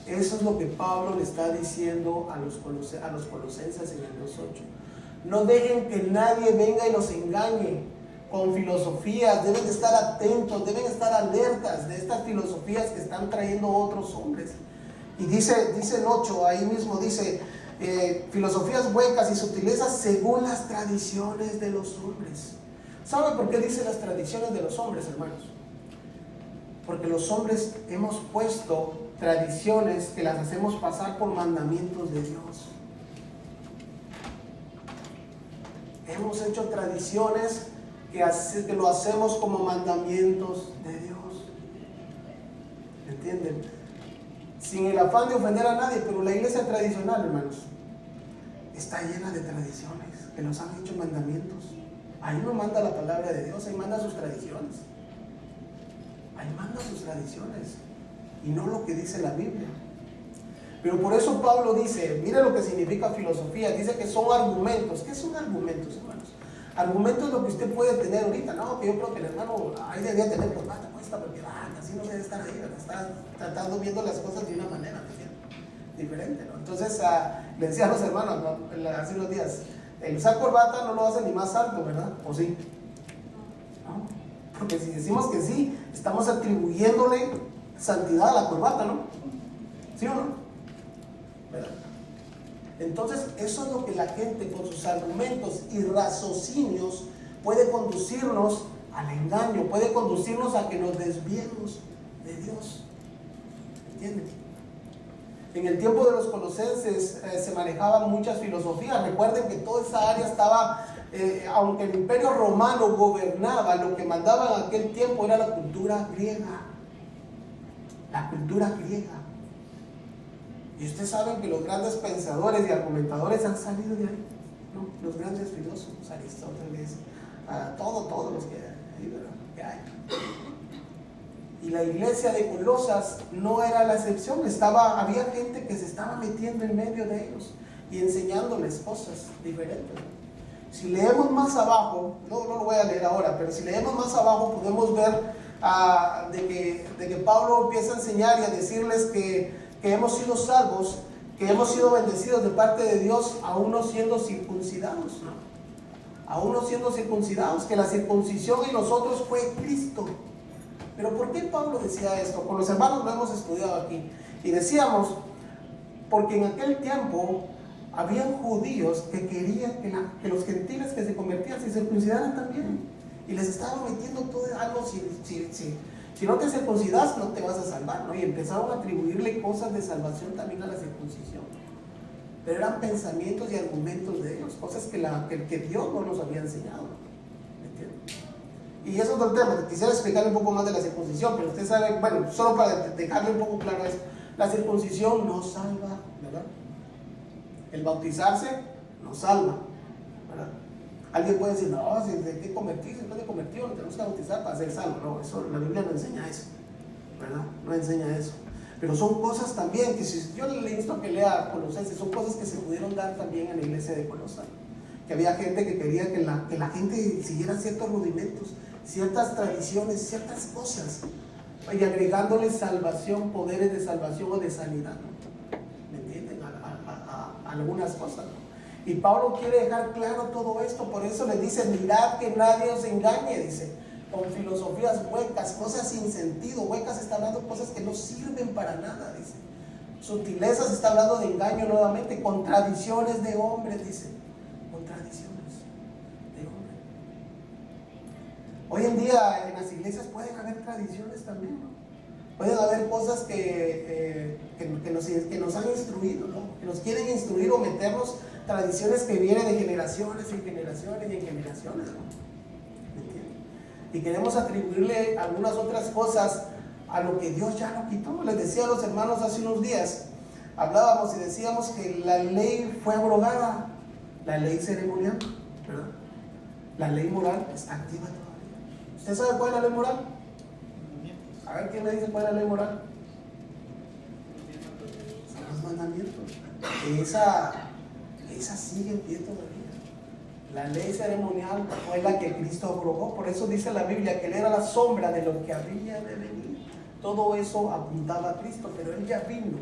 Eso es lo que Pablo le está diciendo a los colosenses en el 2:8. No dejen que nadie venga y los engañe con filosofías. Deben estar atentos, deben estar alertas de estas filosofías que están trayendo otros hombres. Y dice el 8, ahí mismo dice, filosofías huecas y sutilezas según las tradiciones de los hombres. ¿Sabe por qué dice las tradiciones de los hombres, hermanos? Porque los hombres hemos puesto tradiciones que las hacemos pasar por mandamientos de Dios. Hemos hecho tradiciones que lo hacemos como mandamientos de Dios. ¿Entienden? Sin el afán de ofender a nadie, pero la iglesia tradicional, hermanos, está llena de tradiciones que nos han hecho mandamientos. Ahí no manda la palabra de Dios, ahí manda sus tradiciones. Ahí manda sus tradiciones y no lo que dice la Biblia. Pero por eso Pablo dice, mire lo que significa filosofía, dice que son argumentos. ¿Qué son argumentos, hermanos? Argumentos es lo que usted puede tener ahorita. No, que yo creo que el hermano ahí debía tener corbata puesta porque así no debe estar ahí, ¿verdad? Está tratando, viendo las cosas de una manera diferente, ¿no? Entonces le decía a los hermanos, ¿no? Hace unos días, el usar corbata no lo hace ni más alto, ¿verdad? ¿O sí? ¿No? Porque si decimos que sí, estamos atribuyéndole santidad a la corbata, ¿no? ¿Sí o no? ¿Verdad? Entonces eso es lo que la gente con sus argumentos y raciocinios puede conducirnos al engaño, puede conducirnos a que nos desviemos de Dios. ¿Entienden? En el tiempo de los colosenses se manejaban muchas filosofías. Recuerden que toda esa área estaba, aunque el imperio romano gobernaba, lo que mandaba en aquel tiempo era la cultura griega. La cultura griega. Y ustedes saben que los grandes pensadores y argumentadores han salido de ahí, ¿no? Los grandes filósofos, Aristóteles, todos los que hay. Y la iglesia de Colosas no era la excepción. Había gente que se estaba metiendo en medio de ellos y enseñándoles cosas diferentes. Si leemos más abajo, no lo voy a leer ahora, pero si leemos más abajo podemos ver de que Pablo empieza a enseñar y a decirles que hemos sido salvos, que hemos sido bendecidos de parte de Dios, aún no siendo circuncidados, ¿no? Aún no siendo circuncidados, que la circuncisión en nosotros fue Cristo. Pero ¿por qué Pablo decía esto? Con los hermanos lo hemos estudiado aquí. Y decíamos, porque en aquel tiempo habían judíos que querían que los gentiles que se convertían se circuncidaran también. Y les estaban metiendo todo algo, si no te circuncidas no te vas a salvar, ¿no? Y empezaron a atribuirle cosas de salvación también a la circuncisión. Pero eran pensamientos y argumentos de ellos, cosas que Dios no nos había enseñado. ¿Me entiendes? Y eso es otro tema. Quisiera explicarle un poco más de la circuncisión, pero usted sabe, bueno, solo para dejarle un poco claro eso, la circuncisión no salva, ¿verdad? El bautizarse no salva, ¿verdad? Alguien puede decir, no, si hay que convertirse, después de convertido, nos tenemos que bautizar para ser salvos. No, eso, la Biblia no enseña eso, ¿verdad? No enseña eso. Pero son cosas también que, si yo le insto a que lea Colosenses, son cosas que se pudieron dar también en la iglesia de Colosas. Que había gente que quería que la gente siguiera ciertos rudimentos, ciertas tradiciones, ciertas cosas, y agregándole salvación, poderes de salvación o de sanidad, ¿no? ¿Me entienden? A algunas cosas, ¿no? Y Pablo quiere dejar claro todo esto, por eso le dice, mirad que nadie os engañe, dice, con filosofías huecas, cosas sin sentido. Huecas está hablando de cosas que no sirven para nada, dice. Sutilezas está hablando de engaño nuevamente, contradicciones de hombres, dice. Contradicciones de hombres. Hoy en día en las iglesias pueden haber tradiciones también, ¿no? Pueden haber cosas que nos han instruido, ¿no? Que nos quieren instruir o meternos tradiciones que vienen de generaciones en generaciones y en generaciones, ¿no? Y queremos atribuirle algunas otras cosas a lo que Dios ya no quitó. Les decía a los hermanos hace unos días, hablábamos y decíamos que la ley fue abrogada, la ley ceremonial, ¿verdad? La ley moral está activa todavía. ¿Usted sabe cuál es la ley moral? A ver, ¿quién me dice cuál es la ley moral? Son los mandamientos. Esa sigue en pie todavía. La ley ceremonial fue la que Cristo abrogó. Por eso dice la Biblia que Él era la sombra de lo que había de venir. Todo eso apuntaba a Cristo, pero Él ya vino.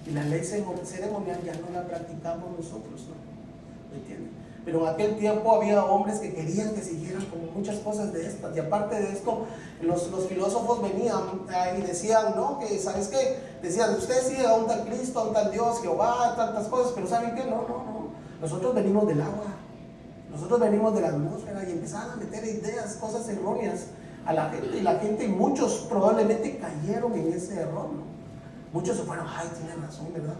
Y la ley ceremonial ya no la practicamos nosotros, ¿no? ¿Me entienden? Pero en aquel tiempo había hombres que querían que siguieran como muchas cosas de estas. Y aparte de esto, los filósofos venían y decían, no, que ¿sabes qué? Decían, usted sigue a un tal Cristo, a un tal Dios, Jehová, tantas cosas, pero ¿saben qué? No. Nosotros venimos del agua. Nosotros venimos de la atmósfera, y empezaron a meter ideas, cosas erróneas a la gente. Y la gente, muchos probablemente cayeron en ese error, ¿no? Muchos se fueron, ay, tiene razón, ¿verdad?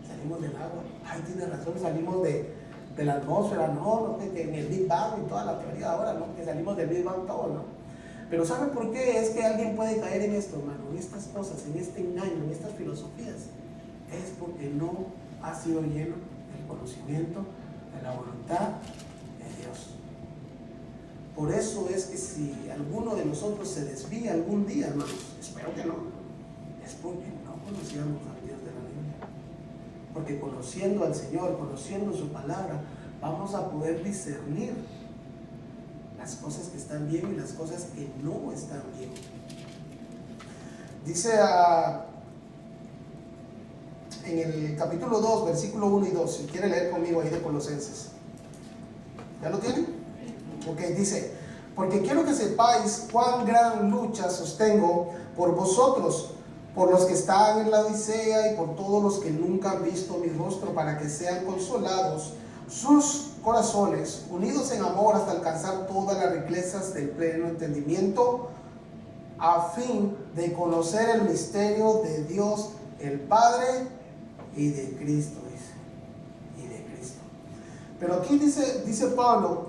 Salimos del agua, ay, tiene razón, salimos de la atmósfera, no, que en el Big Bang y toda la teoría ahora, ¿no? Que salimos del Big Bang todo, ¿no? Pero ¿saben por qué es que alguien puede caer en esto, hermano? En estas cosas, en este engaño, en estas filosofías. Es porque no ha sido lleno del conocimiento, de la voluntad de Dios. Por eso es que si alguno de nosotros se desvía algún día, hermanos, espero que no, es porque no conocíamos al Dios de la Biblia. Porque conociendo al Señor, conociendo su palabra, vamos a poder discernir las cosas que están bien y las cosas que no están bien. Dice en el capítulo 2, versículo 1 y 2, si quiere leer conmigo ahí de Colosenses. ¿Ya lo tienen? Ok, dice, porque quiero que sepáis cuán gran lucha sostengo por vosotros, por los que están en la Odisea y por todos los que nunca han visto mi rostro, para que sean consolados sus corazones, unidos en amor hasta alcanzar todas las riquezas del pleno entendimiento, a fin de conocer el misterio de Dios el Padre y de Cristo, dice, y de Cristo. Pero aquí dice Pablo,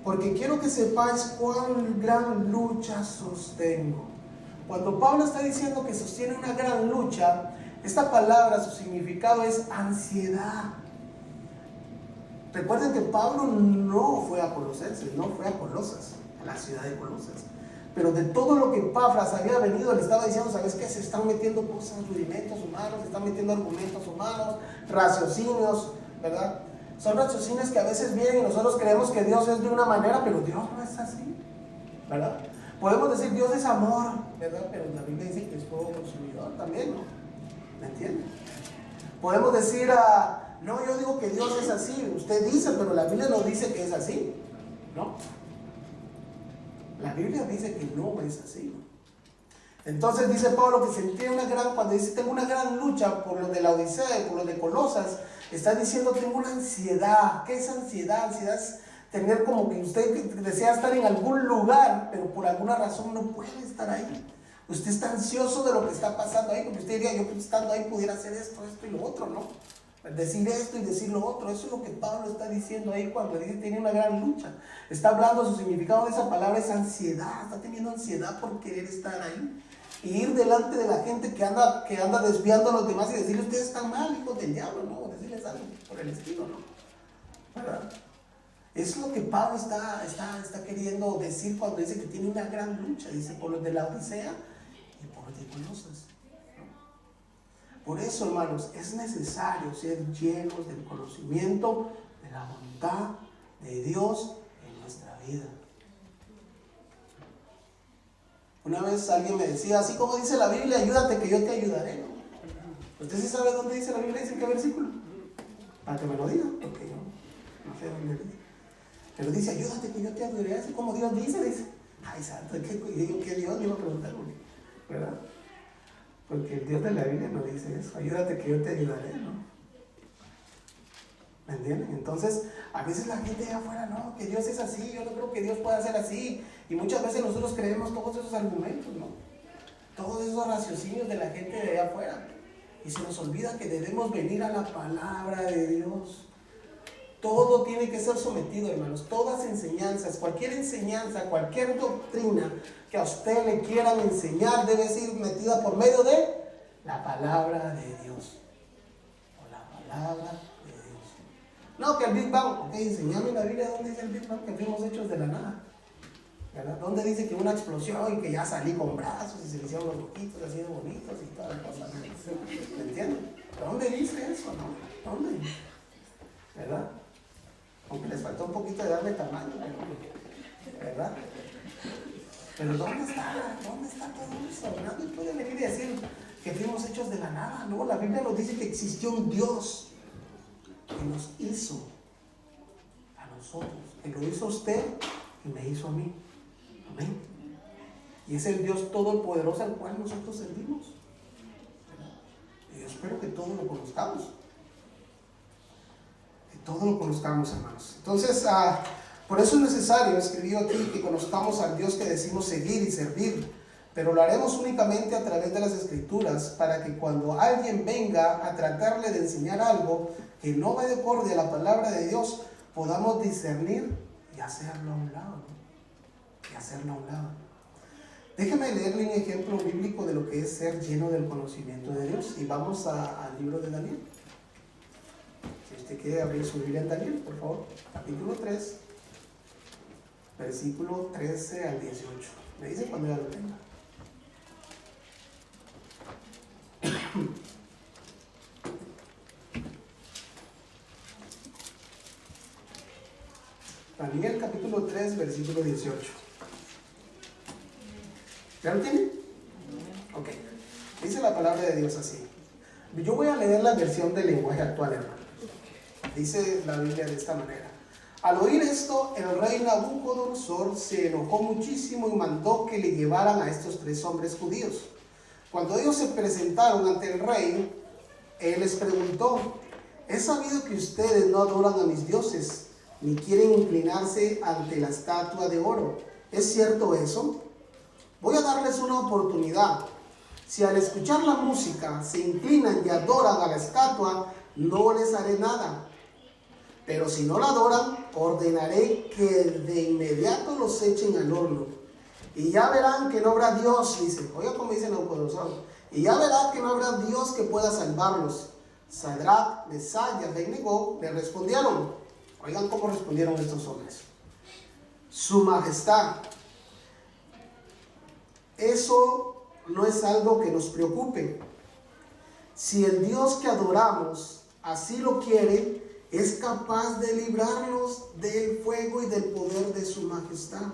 porque quiero que sepáis cuán gran lucha sostengo. Cuando Pablo está diciendo que sostiene una gran lucha, esta palabra, su significado es ansiedad. Recuerden que Pablo no fue a Colosenses, no fue a Colosas, a la ciudad de Colosas. Pero de todo lo que Epafras había venido, le estaba diciendo, ¿sabes qué? Se están metiendo cosas, rudimentos humanos, se están metiendo argumentos humanos, raciocinios, ¿verdad? Son raciocinios que a veces vienen y nosotros creemos que Dios es de una manera, pero Dios no es así, ¿verdad? Podemos decir Dios es amor, ¿verdad? Pero la Biblia dice que es fuego consumidor también, ¿no? ¿Me entienden? Podemos decir, no, yo digo que Dios es así, usted dice, pero la Biblia no dice que es así, ¿no? La Biblia dice que no es así. Entonces dice Pablo que sentía cuando dice tengo una gran lucha por lo de la Odisea y por lo de Colosas, está diciendo tengo una ansiedad. ¿Qué es ansiedad? Ansiedad es tener como que usted desea estar en algún lugar, pero por alguna razón no puede estar ahí. Usted está ansioso de lo que está pasando ahí, porque usted diría, yo estando ahí pudiera hacer esto y lo otro, ¿no? Decir esto y decir lo otro. Eso es lo que Pablo está diciendo ahí cuando dice tiene una gran lucha. Está hablando, su significado de esa palabra es ansiedad. Está teniendo ansiedad por querer estar ahí y ir delante de la gente que anda desviando a los demás y decirle ustedes están mal, hijos del diablo, ¿no? Decirles algo por el estilo, ¿no? ¿Verdad? Es lo que Pablo está queriendo decir cuando dice que tiene una gran lucha. Dice por los de la Odisea y por los de Colosas. Por eso, hermanos, es necesario ser llenos del conocimiento de la voluntad de Dios en nuestra vida. Una vez alguien me decía, así como dice la Biblia, ayúdate que yo te ayudaré, ¿no? ¿Usted sí sabe dónde dice la Biblia? ¿Dice qué versículo? Para que me lo diga, porque yo no sé dónde dice. Pero dice, ayúdate que yo te ayudaré, así como Dios dice. Ay, santo, ¿qué Dios? Le iba a preguntar, ¿verdad? Porque el Dios de la Biblia no dice eso, ayúdate que yo te ayudaré, ¿no? ¿Me entienden? Entonces, a veces la gente de afuera, no, que Dios es así, yo no creo que Dios pueda ser así. Y muchas veces nosotros creemos todos esos argumentos, ¿no? Todos esos raciocinios de la gente de allá afuera. Y se nos olvida que debemos venir a la palabra de Dios. Todo tiene que ser sometido, hermanos. Todas enseñanzas, cualquier doctrina que a usted le quieran enseñar debe ser metida por medio de la palabra de Dios. O la palabra de Dios. No, que el Big Bang, ok, enseñame en la Biblia dónde dice el Big Bang, que fuimos hechos de la nada. ¿Verdad? ¿Dónde dice que una explosión y que ya salí con brazos y se me hicieron los ojitos así de bonitos y todas las cosas? ¿Me entienden? ¿Dónde dice eso? ¿No? ¿Dónde? ¿Verdad? Aunque les faltó un poquito de darle tamaño, ¿verdad? Pero ¿dónde está todo eso? Nadie puede venir y decir que fuimos hechos de la nada. No, la Biblia nos dice que existió un Dios que nos hizo a nosotros, que lo hizo a usted y me hizo a mí. Amén. Y es el Dios todopoderoso al cual nosotros servimos. Y yo espero que todos lo conozcamos. Todos lo conozcamos, hermanos. Entonces, por eso es necesario, escribió aquí, que conozcamos al Dios que decimos seguir y servir, pero lo haremos únicamente a través de las Escrituras, para que cuando alguien venga a tratarle de enseñar algo que no va de acorde a la palabra de Dios, podamos discernir y hacerlo a un lado, ¿no? Y hacerlo a un lado. Déjeme leerle un ejemplo bíblico de lo que es ser lleno del conocimiento de Dios, y vamos al libro de Daniel. Si usted quiere abrir su Biblia en Daniel, por favor, capítulo 3, versículo 13 al 18. Me dice cuando ya lo tenga. Daniel capítulo 3, versículo 18. ¿Ya lo tiene? Ok. Dice la palabra de Dios así. Yo voy a leer la versión del lenguaje actual, hermano. Dice la Biblia de esta manera. Al oír esto, el rey Nabucodonosor se enojó muchísimo y mandó que le llevaran a estos 3 hombres judíos. Cuando ellos se presentaron ante el rey, él les preguntó: «He sabido que ustedes no adoran a mis dioses, ni quieren inclinarse ante la estatua de oro. ¿Es cierto eso? Voy a darles una oportunidad. Si al escuchar la música se inclinan y adoran a la estatua, no les haré nada. Pero si no la adoran, ordenaré que de inmediato los echen al horno. Y ya verán que no habrá Dios», dice. Oiga como dice Nabucodonosor. «Y ya verán que no habrá Dios que pueda salvarlos». Sadrach, Mesach y Abednego le respondieron. Oigan cómo respondieron estos hombres. «Su majestad, eso no es algo que nos preocupe. Si el Dios que adoramos así lo quiere, es capaz de librarnos del fuego y del poder de su majestad.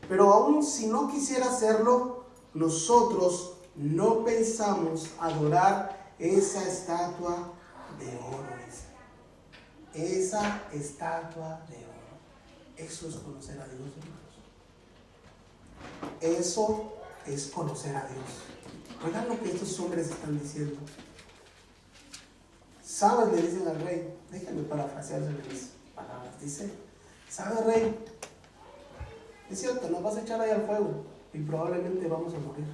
Pero aun si no quisiera hacerlo, nosotros no pensamos adorar esa estatua de oro». Esa estatua de oro. Eso es conocer a Dios, hermanos. Eso es conocer a Dios. Oigan lo que estos hombres están diciendo. ¿Sabes? Le dicen al rey. Déjenme parafrasearse mis palabras. Dice: ¿sabes, rey? Es cierto, nos vas a echar ahí al fuego y probablemente vamos a morir.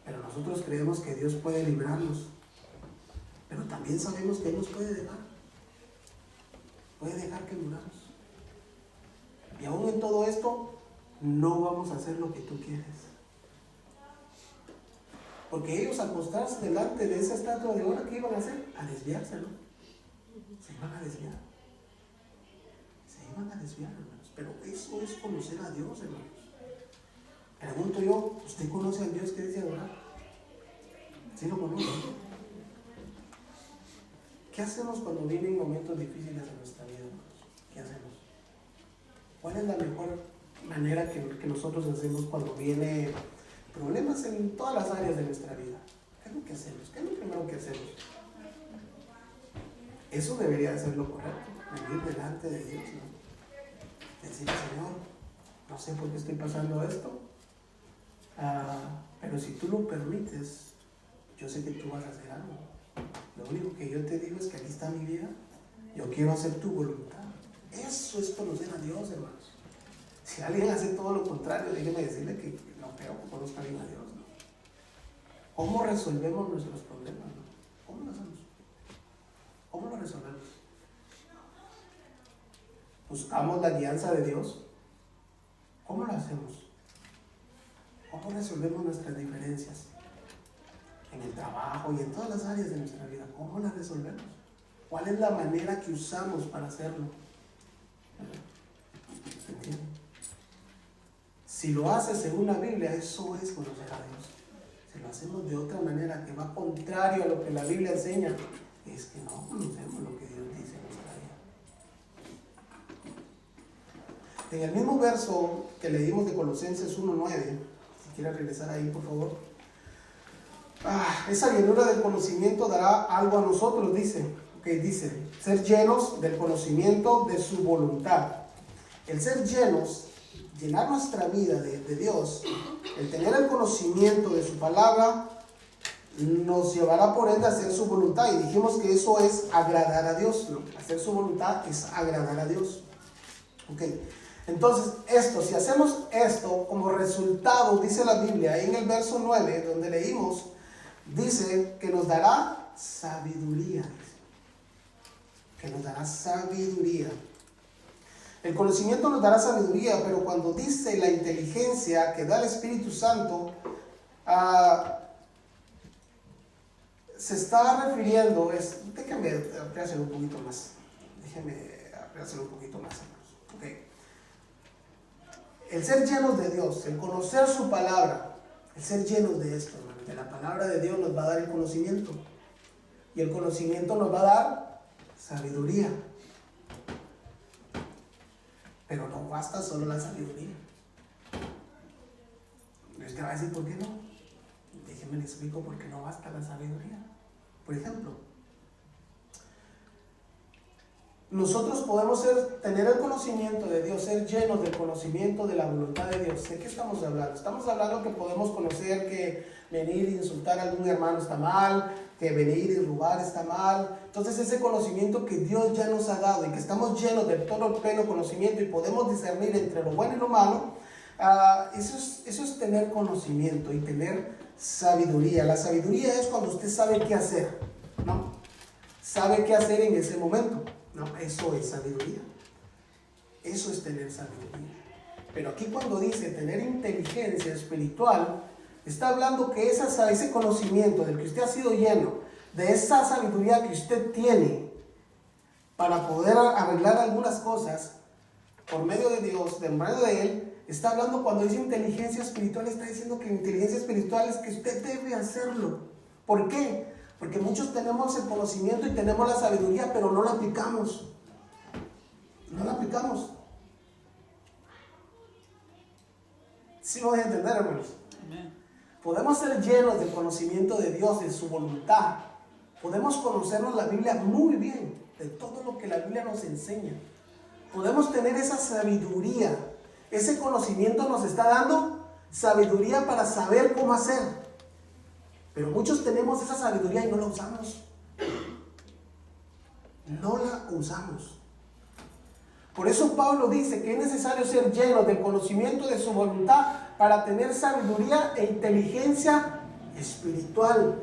Pero nosotros creemos que Dios puede librarnos. Pero también sabemos que Él nos puede dejar. Puede dejar que muramos. Y aún en todo esto, no vamos a hacer lo que tú quieres. Porque ellos, al postrarse delante de esa estatua de oro, ¿qué iban a hacer? A desviarse, ¿no? Se iban a desviar. Se iban a desviar, hermanos. Pero eso es conocer a Dios, hermanos. Pregunto yo, ¿usted conoce al Dios que dice adorar? ¿Sí lo conoce? ¿Qué hacemos cuando vienen momentos difíciles en nuestra vida, hermanos? ¿Qué hacemos? ¿Cuál es la mejor manera que nosotros hacemos cuando vienen problemas en todas las áreas de nuestra vida? ¿Qué es lo que hacemos? ¿Qué es lo primero que hacemos? Eso debería ser lo correcto, venir delante de Dios, ¿no? Decirle: Señor, no sé por qué estoy pasando esto, pero si tú lo permites, yo sé que tú vas a hacer algo. Lo único que yo te digo es que aquí está mi vida, yo quiero hacer tu voluntad. Eso es conocer a Dios, hermanos. Si alguien hace todo lo contrario, déjeme decirle que no creo que conozca bien a Dios, ¿no? ¿Cómo resolvemos nuestros problemas, no? ¿Cómo lo hacemos? ¿Cómo lo resolvemos? ¿Buscamos la guianza de Dios? ¿Cómo lo hacemos? ¿Cómo resolvemos nuestras diferencias? En el trabajo y en todas las áreas de nuestra vida, ¿cómo las resolvemos? ¿Cuál es la manera que usamos para hacerlo? ¿Entienden? Si lo haces según la Biblia, eso es conocer a Dios. Si lo hacemos de otra manera que va contrario a lo que la Biblia enseña, es que no conocemos lo que Dios dice en nuestra vida. En el mismo verso que leímos de Colosenses 1:9, si quieren regresar ahí, por favor. Esa llenura del conocimiento dará algo a nosotros, dice. Dice, ser llenos del conocimiento de su voluntad. El ser llenos, llenar nuestra vida de Dios, el tener el conocimiento de su palabra, nos llevará por ende a hacer su voluntad. Y dijimos que eso es agradar a Dios, ¿no? Hacer su voluntad es agradar a Dios. Entonces, si hacemos esto como resultado, dice la Biblia, ahí en el verso 9, donde leímos, dice que nos dará sabiduría. Que nos dará sabiduría. El conocimiento nos dará sabiduría, pero cuando dice la inteligencia que da el Espíritu Santo, se está refiriendo, déjenme ampliárselo un poquito más. El ser llenos de Dios, el conocer su palabra, el ser llenos de esto, hermano, de la palabra de Dios nos va a dar el conocimiento. Y el conocimiento nos va a dar sabiduría. Pero no basta solo la sabiduría. Usted va a decir, ¿por qué no? Déjenme le explico por qué no basta la sabiduría. Por ejemplo, nosotros podemos tener el conocimiento de Dios, ser llenos del conocimiento de la voluntad de Dios. ¿De qué estamos hablando? Estamos hablando que podemos conocer que venir e insultar a algún hermano está mal, que venir y robar está mal. Entonces ese conocimiento que Dios ya nos ha dado y que estamos llenos de todo el pleno conocimiento y podemos discernir entre lo bueno y lo malo, eso es tener conocimiento y tener sabiduría. La sabiduría es cuando usted sabe qué hacer, ¿no? Sabe qué hacer en ese momento. No, eso es sabiduría. Eso es tener sabiduría. Pero aquí cuando dice tener inteligencia espiritual, está hablando que ese conocimiento del que usted ha sido lleno, de esa sabiduría que usted tiene para poder arreglar algunas cosas por medio de Dios, de medio de Él, está hablando cuando dice inteligencia espiritual, está diciendo que la inteligencia espiritual es que usted debe hacerlo. ¿Por qué? Porque muchos tenemos el conocimiento y tenemos la sabiduría, pero no la aplicamos. No la aplicamos. ¿Sí me voy a entender, hermanos? Amén. Podemos ser llenos del conocimiento de Dios, de su voluntad. Podemos conocernos la Biblia muy bien, de todo lo que la Biblia nos enseña. Podemos tener esa sabiduría. Ese conocimiento nos está dando sabiduría para saber cómo hacer. Pero muchos tenemos esa sabiduría y no la usamos. No la usamos. Por eso Pablo dice que es necesario ser llenos del conocimiento de su voluntad para tener sabiduría e inteligencia espiritual.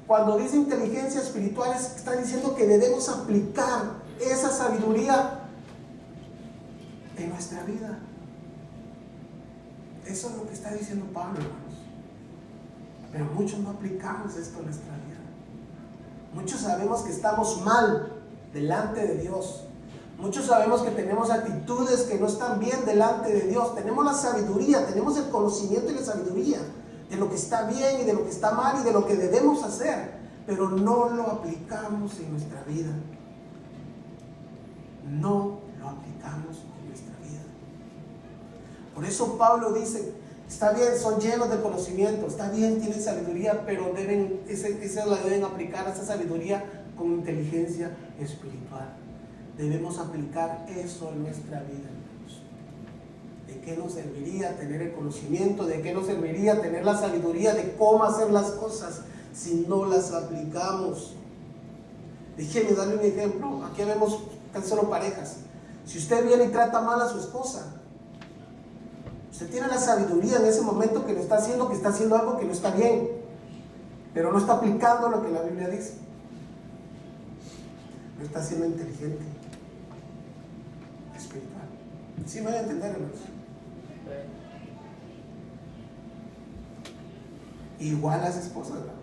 Cuando dice inteligencia espiritual, está diciendo que debemos aplicar esa sabiduría en nuestra vida. Eso es lo que está diciendo Pablo, hermanos. Pero muchos no aplicamos esto en nuestra vida. Muchos sabemos que estamos mal delante de Dios. Muchos sabemos que tenemos actitudes que no están bien delante de Dios. Tenemos la sabiduría, tenemos el conocimiento y la sabiduría de lo que está bien y de lo que está mal y de lo que debemos hacer, pero no lo aplicamos en nuestra vida. No lo aplicamos en nuestra vida. Por eso Pablo dice, está bien, son llenos de conocimiento, está bien, tienen sabiduría, pero esa la deben aplicar, esa sabiduría, con inteligencia espiritual. Debemos aplicar eso en nuestra vida. ¿De qué nos serviría tener el conocimiento? ¿De qué nos serviría tener la sabiduría de cómo hacer las cosas si no las aplicamos? Déjenme darle un ejemplo. Aquí vemos tan solo parejas. Si usted viene y trata mal a su esposa, usted tiene la sabiduría en ese momento que lo está haciendo, que está haciendo algo que no está bien, pero no está aplicando lo que la Biblia dice. No está siendo inteligente, espiritual. ¿Sí me voy a entender, hermanos? Igual las esposas, ¿verdad?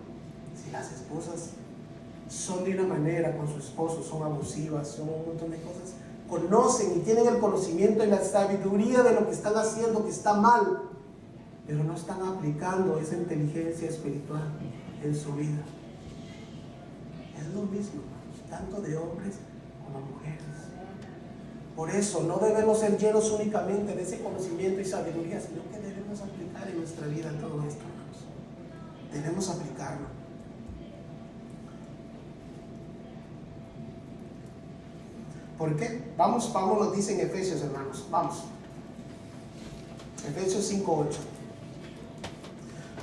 Si las esposas son de una manera con su esposo, son abusivas, son un montón de cosas, conocen y tienen el conocimiento y la sabiduría de lo que están haciendo, que está mal, pero no están aplicando esa inteligencia espiritual en su vida. Es lo mismo, hermanos, tanto de hombres como mujeres. Por eso no debemos ser llenos únicamente de ese conocimiento y sabiduría, sino que debemos aplicar en nuestra vida todo esto, hermanos. Debemos aplicarlo. ¿Por qué? Vamos, Pablo nos dice en Efesios, hermanos, vamos. Efesios 5:8.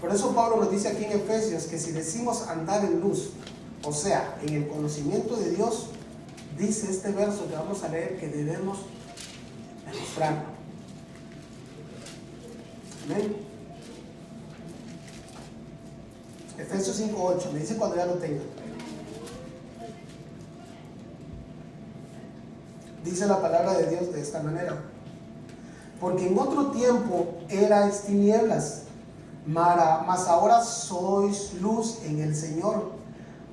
Por eso Pablo nos dice aquí en Efesios que si decimos andar en luz, o sea, en el conocimiento de Dios, dice este verso que vamos a leer que debemos demostrarlo. Amén. Efesios 5:8, me dice cuando ya lo tenga. Dice la palabra de Dios de esta manera: porque en otro tiempo erais tinieblas, mas ahora sois luz en el Señor.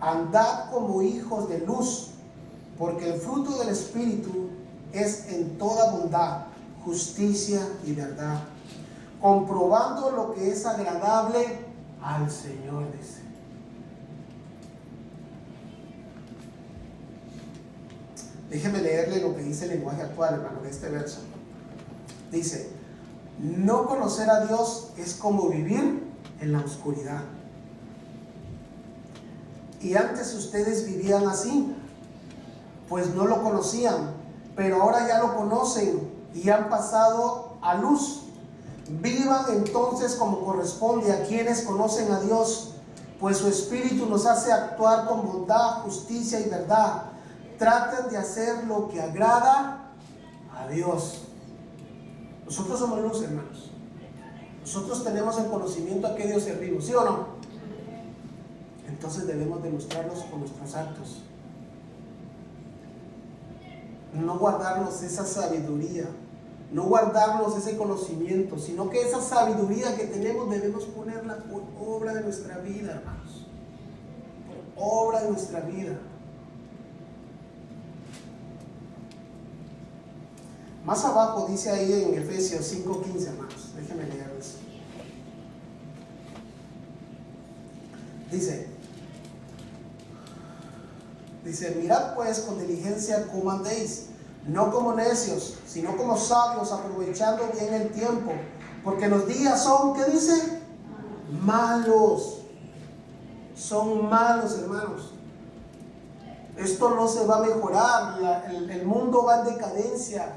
Andad como hijos de luz, porque el fruto del Espíritu es en toda bondad, justicia y verdad, comprobando lo que es agradable al Señor, dice. Déjeme leerle lo que dice el lenguaje actual, hermano, de este verso. Dice: no conocer a Dios es como vivir en la oscuridad. Y antes ustedes vivían así, pues no lo conocían, pero ahora ya lo conocen y han pasado a luz. Vivan entonces como corresponde a quienes conocen a Dios, pues su Espíritu nos hace actuar con bondad, justicia y verdad. Traten de hacer lo que agrada a Dios. Nosotros somos luz, hermanos. Nosotros tenemos el conocimiento a qué Dios servimos, ¿sí o no? Entonces debemos demostrarlos con nuestros actos. No guardarnos esa sabiduría, no guardarnos ese conocimiento, sino que esa sabiduría que tenemos debemos ponerla por obra de nuestra vida, hermanos. Por obra de nuestra vida. Más abajo dice ahí en Efesios 5:15, hermanos. Déjenme leerles. Dice: mirad pues con diligencia cómo andéis, no como necios, sino como sabios, aprovechando bien el tiempo, porque los días son, ¿qué dice? Malos. Son malos, hermanos. Esto no se va a mejorar. El mundo va en decadencia.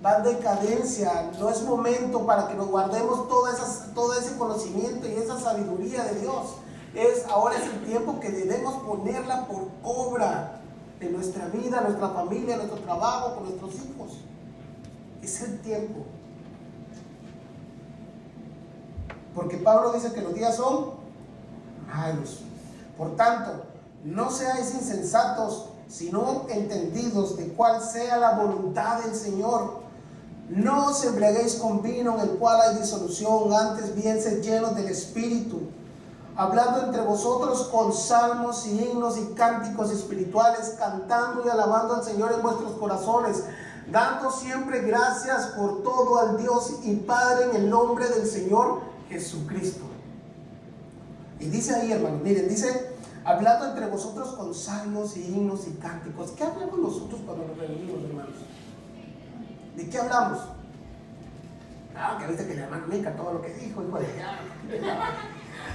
va en decadencia. No es momento para que nos guardemos todo ese conocimiento y esa sabiduría de Dios. Ahora es el tiempo que debemos ponerla por obra en nuestra vida, en nuestra familia, en nuestro trabajo, con nuestros hijos. Es el tiempo. Porque Pablo dice que los días son malos. Por tanto, no seáis insensatos, sino entendidos de cuál sea la voluntad del Señor. No os embriaguéis con vino, en el cual hay disolución, antes bien sed llenos del Espíritu, hablando entre vosotros con salmos y himnos y cánticos espirituales, cantando y alabando al Señor en vuestros corazones, dando siempre gracias por todo al Dios y Padre en el nombre del Señor Jesucristo. Y dice ahí, hermanos, miren, dice, hablando entre vosotros con salmos y himnos y cánticos. ¿Qué hablamos nosotros cuando nos reunimos, hermanos? ¿De qué hablamos? Que viste que la hermana Mica todo lo que dijo, hijo de allá,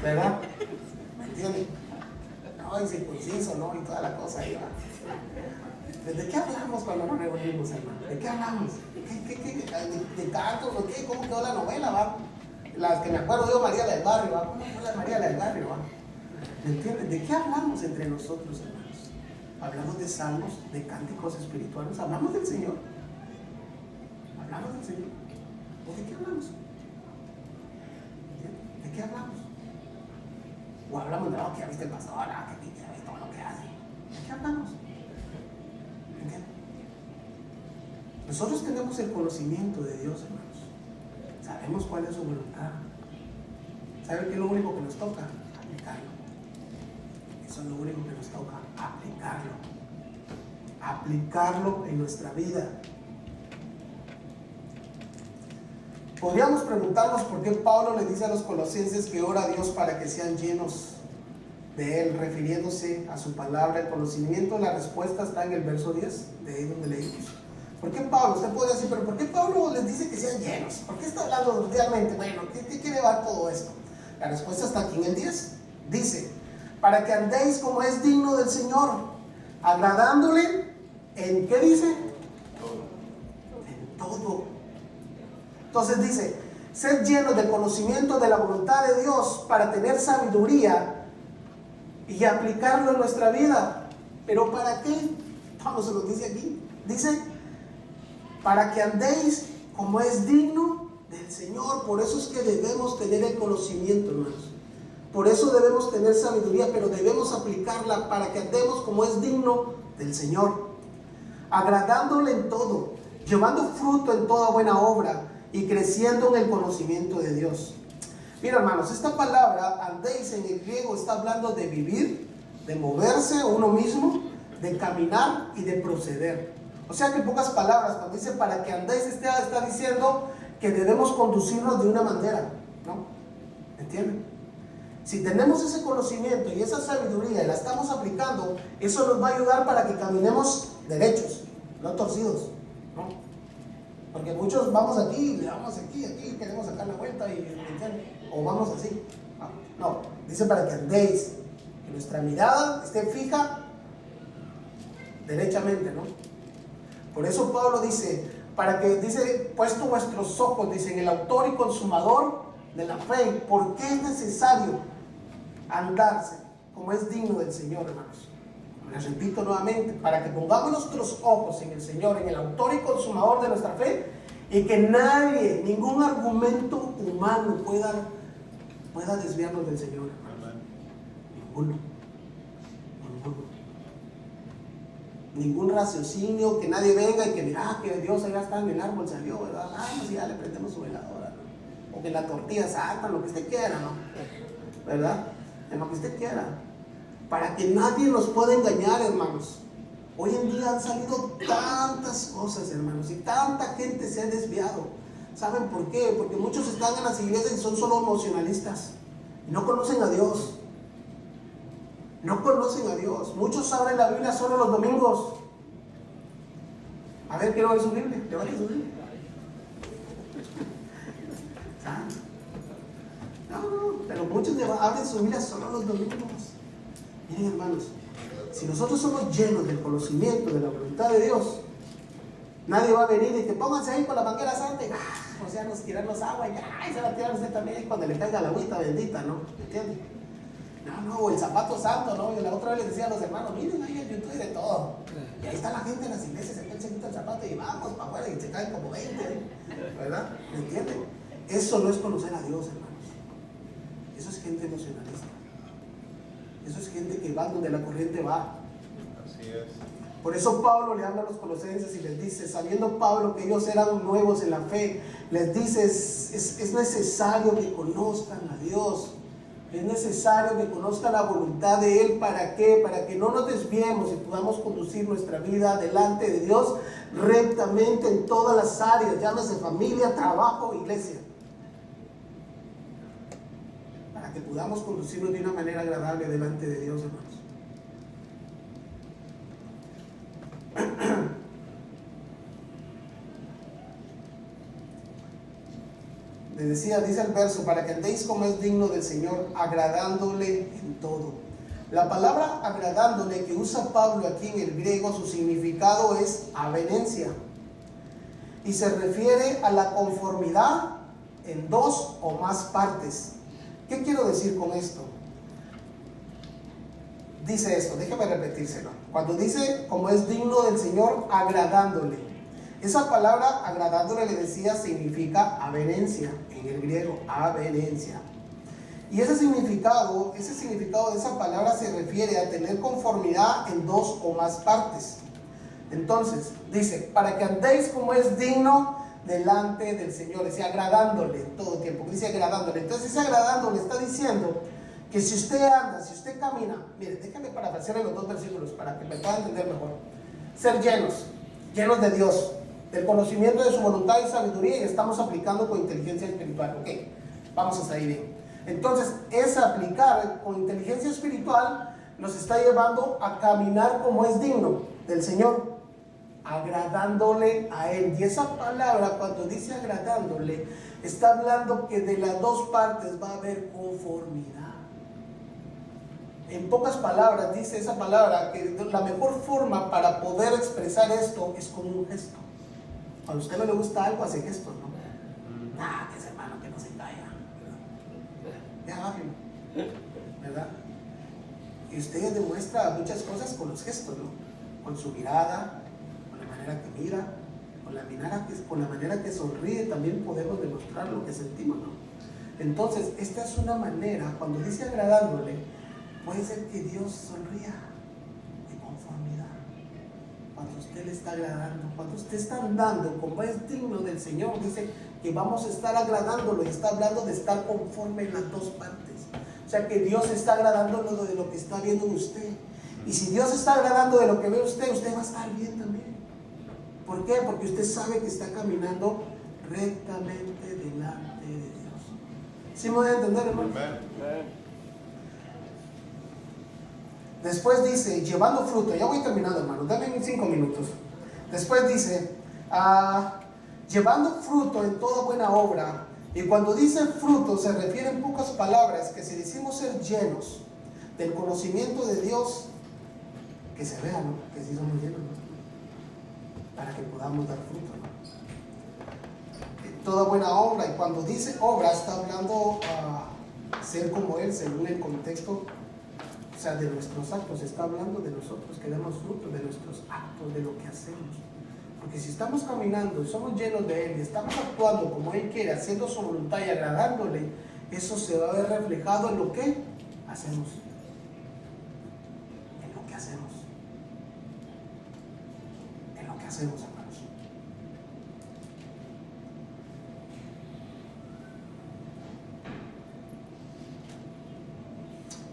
¿verdad? ¿Me entiendes? No, incircunciso, ¿no? Y toda la cosa ahí va. ¿De qué hablamos cuando nos reunimos, hermano? ¿De qué hablamos? ¿De cantos o qué? ¿Cómo quedó la novela, va? Las que me acuerdo yo, María la del Barrio, ¿va? ¿Cómo fue la María la del Barrio, va? ¿Me entiendes? ¿De qué hablamos entre nosotros, hermanos? Hablamos de salmos, de cánticos espirituales, hablamos del Señor. Hablamos del Señor. ¿O de qué hablamos? ¿De qué hablamos? O hablamos de algo que ya viste el pastor, que ya viste todo lo que hace. ¿De qué hablamos? ¿Entiendes? Nosotros tenemos el conocimiento de Dios, hermanos. Sabemos cuál es su voluntad. ¿Saben qué es lo único que nos toca? Aplicarlo. Eso es lo único que nos toca, aplicarlo. Aplicarlo en nuestra vida. Podríamos preguntarnos por qué Pablo le dice a los colosenses que ora a Dios para que sean llenos de Él, refiriéndose a su palabra, el conocimiento. La respuesta está en el verso 10, de ahí donde leímos. ¿Por qué Pablo? Usted podría decir, pero ¿por qué Pablo les dice que sean llenos? ¿Por qué está hablando realmente? Bueno, ¿qué quiere llevar todo esto? La respuesta está aquí en el 10. Dice, para que andéis como es digno del Señor, agradándole, ¿en qué dice? En todo. Entonces dice, sed llenos del conocimiento de la voluntad de Dios para tener sabiduría y aplicarlo en nuestra vida. ¿Pero para qué? Pablo se lo dice aquí. Dice, para que andéis como es digno del Señor. Por eso es que debemos tener el conocimiento, hermanos. Por eso debemos tener sabiduría, pero debemos aplicarla para que andemos como es digno del Señor, agradándole en todo, llevando fruto en toda buena obra y creciendo en el conocimiento de Dios. Mira, hermanos, esta palabra andéis en el griego está hablando de vivir, de moverse uno mismo, de caminar y de proceder. O sea que en pocas palabras, cuando dice para que andéis, está diciendo que debemos conducirnos de una manera, ¿no? ¿Entienden? Si tenemos ese conocimiento y esa sabiduría y la estamos aplicando, eso nos va a ayudar para que caminemos derechos, no torcidos, ¿no? Porque muchos vamos aquí, le vamos aquí, queremos sacar la vuelta y ¿entienden? O vamos así. No, dice para que andéis, que nuestra mirada esté fija derechamente, ¿no? Por eso Pablo dice, para que, dice, puesto vuestros ojos, dice, en el autor y consumador de la fe, porque es necesario andarse como es digno del Señor, hermanos. Les repito nuevamente, para que pongamos nuestros ojos en el Señor, en el autor y consumador de nuestra fe, y que nadie, ningún argumento humano pueda desviarnos del Señor, hermanos. Ninguno. Ningún raciocinio, que nadie venga y que mira que Dios allá está en el árbol, salió, ¿verdad? Pues ya le prendemos su veladora, ¿no? O que la tortilla salta, lo que usted quiera, ¿no? ¿Verdad? En lo que usted quiera. Para que nadie nos pueda engañar, hermanos. Hoy en día han salido tantas cosas, hermanos, y tanta gente se ha desviado. ¿Saben por qué? Porque muchos están en las iglesias y son solo emocionalistas. Y no conocen a Dios. No conocen a Dios. Muchos abren la Biblia solo los domingos. A ver, quiero ver su Biblia. Levante su Biblia. No, pero muchos abren su Biblia solo los domingos. Miren, hermanos, si nosotros somos llenos del conocimiento de la voluntad de Dios, Nadie va a venir y que pónganse ahí con la manguera santa y o sea, nos tirarnos agua y y se va a tirar usted también cuando le caiga la agüita bendita, ¿no? ¿Me entiende? No, el zapato santo, ¿no? Y la otra vez les decía a los hermanos, miren ahí en YouTube de todo. Y ahí está la gente en las iglesias, se quita el zapato y vamos para afuera y se caen como 20, ¿verdad? ¿Me entienden? Eso no es conocer a Dios, hermanos. Eso es gente emocionalista. Eso es gente que va donde la corriente va. Así es. Por eso Pablo le habla a los colosenses y les dice, sabiendo Pablo que ellos eran nuevos en la fe, les dice, es necesario que conozcan a Dios. Es necesario que conozcan la voluntad de Él. ¿Para qué? Para que no nos desviemos y podamos conducir nuestra vida delante de Dios rectamente en todas las áreas, llámese familia, trabajo, iglesia. Para que podamos conducirnos de una manera agradable delante de Dios, hermanos. Les decía, dice el verso, para que andéis como es digno del Señor, agradándole en todo. La palabra agradándole que usa Pablo aquí en el griego, su significado es avenencia. Y se refiere a la conformidad en dos o más partes. ¿Qué quiero decir con esto? Dice esto, déjeme repetírselo. Cuando dice, como es digno del Señor, agradándole. Esa palabra agradándole, le decía, significa avenencia, en el griego, avenencia. Y ese significado de esa palabra se refiere a tener conformidad en dos o más partes. Entonces, dice, para que andéis como es digno delante del Señor, dice agradándole todo el tiempo, dice agradándole. Entonces, ese agradándole está diciendo que si usted anda, si usted camina, mire, déjame parafrasear los dos versículos para que me pueda entender mejor. Ser llenos de Dios, del conocimiento de su voluntad y sabiduría, y estamos aplicando con inteligencia espiritual. Ok, vamos hasta ahí bien. Entonces, es aplicar con inteligencia espiritual nos está llevando a caminar como es digno del Señor, agradándole a Él. Y esa palabra, cuando dice agradándole, está hablando que de las dos partes va a haber conformidad. En pocas palabras, dice esa palabra que la mejor forma para poder expresar esto es con un gesto. Cuando a usted no le gusta algo, hace gestos, ¿no? Que ese hermano que no se caiga. Ya bájelo, ¿verdad? Y usted demuestra muchas cosas con los gestos, ¿no? Con su mirada, con la manera que mira, con la manera que sonríe, también podemos demostrar lo que sentimos, ¿no? Entonces, esta es una manera, cuando dice agradándole, puede ser que Dios sonría de conformidad. Cuando usted le está agradando, cuando usted está andando como es digno del Señor, dice que vamos a estar agradándolo, y está hablando de estar conforme en las dos partes. O sea que Dios está agradándolo de lo que está viendo usted. Y si Dios está agradando de lo que ve usted, usted va a estar bien también. ¿Por qué? Porque usted sabe que está caminando rectamente delante de Dios. ¿Sí me voy a entender, hermano? Después dice, llevando fruto. Ya voy terminando, hermano, dame 5 minutos. Después dice, llevando fruto en toda buena obra. Y cuando dice fruto, se refiere en pocas palabras que si decimos ser llenos del conocimiento de Dios, que se vea, ¿no? Que sí somos llenos, ¿no? Para que podamos dar fruto, ¿no? Toda buena obra. Y cuando dice obra, está hablando ser como Él, según el contexto. O sea, de nuestros actos, está hablando de nosotros que damos fruto, de nuestros actos, de lo que hacemos. Porque si estamos caminando y somos llenos de Él y estamos actuando como Él quiere, haciendo su voluntad y agradándole, eso se va a ver reflejado en lo que hacemos. En lo que hacemos. En lo que hacemos, hermanos.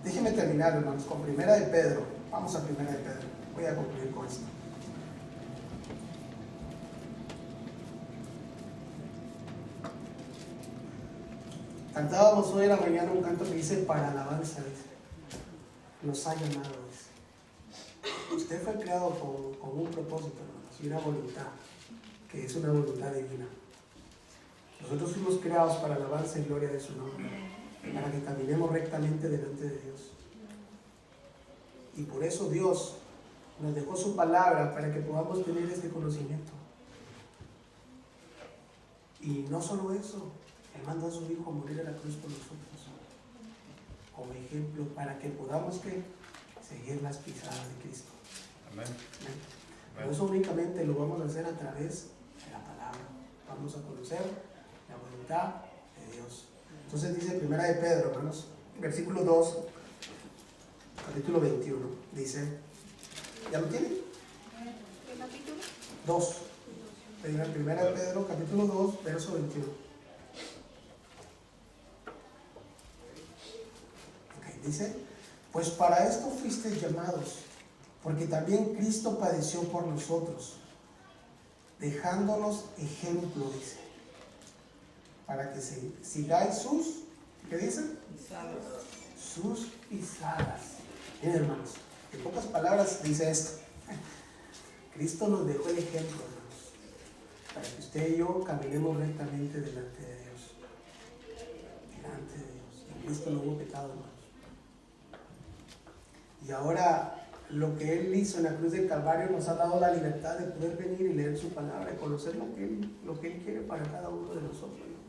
Déjenme terminar, hermanos, con Primera de Pedro. Vamos a Primera de Pedro. Voy a concluir con esto. Cantábamos hoy en la mañana un canto que dice para alabanza, dice. Nos ha llamado, dice. Usted fue creado con un propósito, hermanos, y una voluntad, que es una voluntad divina. Nosotros fuimos creados para alabanza y gloria de su nombre, para que caminemos rectamente delante de Dios. Y por eso Dios nos dejó su palabra para que podamos tener este conocimiento. Y no solo eso, Él mandó a su Hijo a morir en la cruz por nosotros, como ejemplo, para que podamos ¿qué? Seguir las pisadas de Cristo. Amén. Pero eso únicamente lo vamos a hacer a través de la palabra. Vamos a conocer la voluntad de Dios. Entonces dice Primera de Pedro, hermanos, versículo 2, capítulo 21, dice, ¿ya lo tienen? ¿Qué capítulo? 2. Primera de Pedro, capítulo 2, verso 21. Ok, dice, pues para esto fuisteis llamados, porque también Cristo padeció por nosotros, dejándonos ejemplo, dice, para que sigáis sus, ¿qué dicen? Pisadas. Sus pisadas. Miren, hermanos, en pocas palabras dice esto. Cristo nos dejó el ejemplo, hermanos, para que usted y yo caminemos rectamente delante de Dios. Delante de Dios. En Cristo no hubo pecado, hermanos. Y ahora lo que Él hizo en la cruz del Calvario nos ha dado la libertad de poder venir y leer su palabra y conocer lo que Él quiere para cada uno de nosotros, ¿no?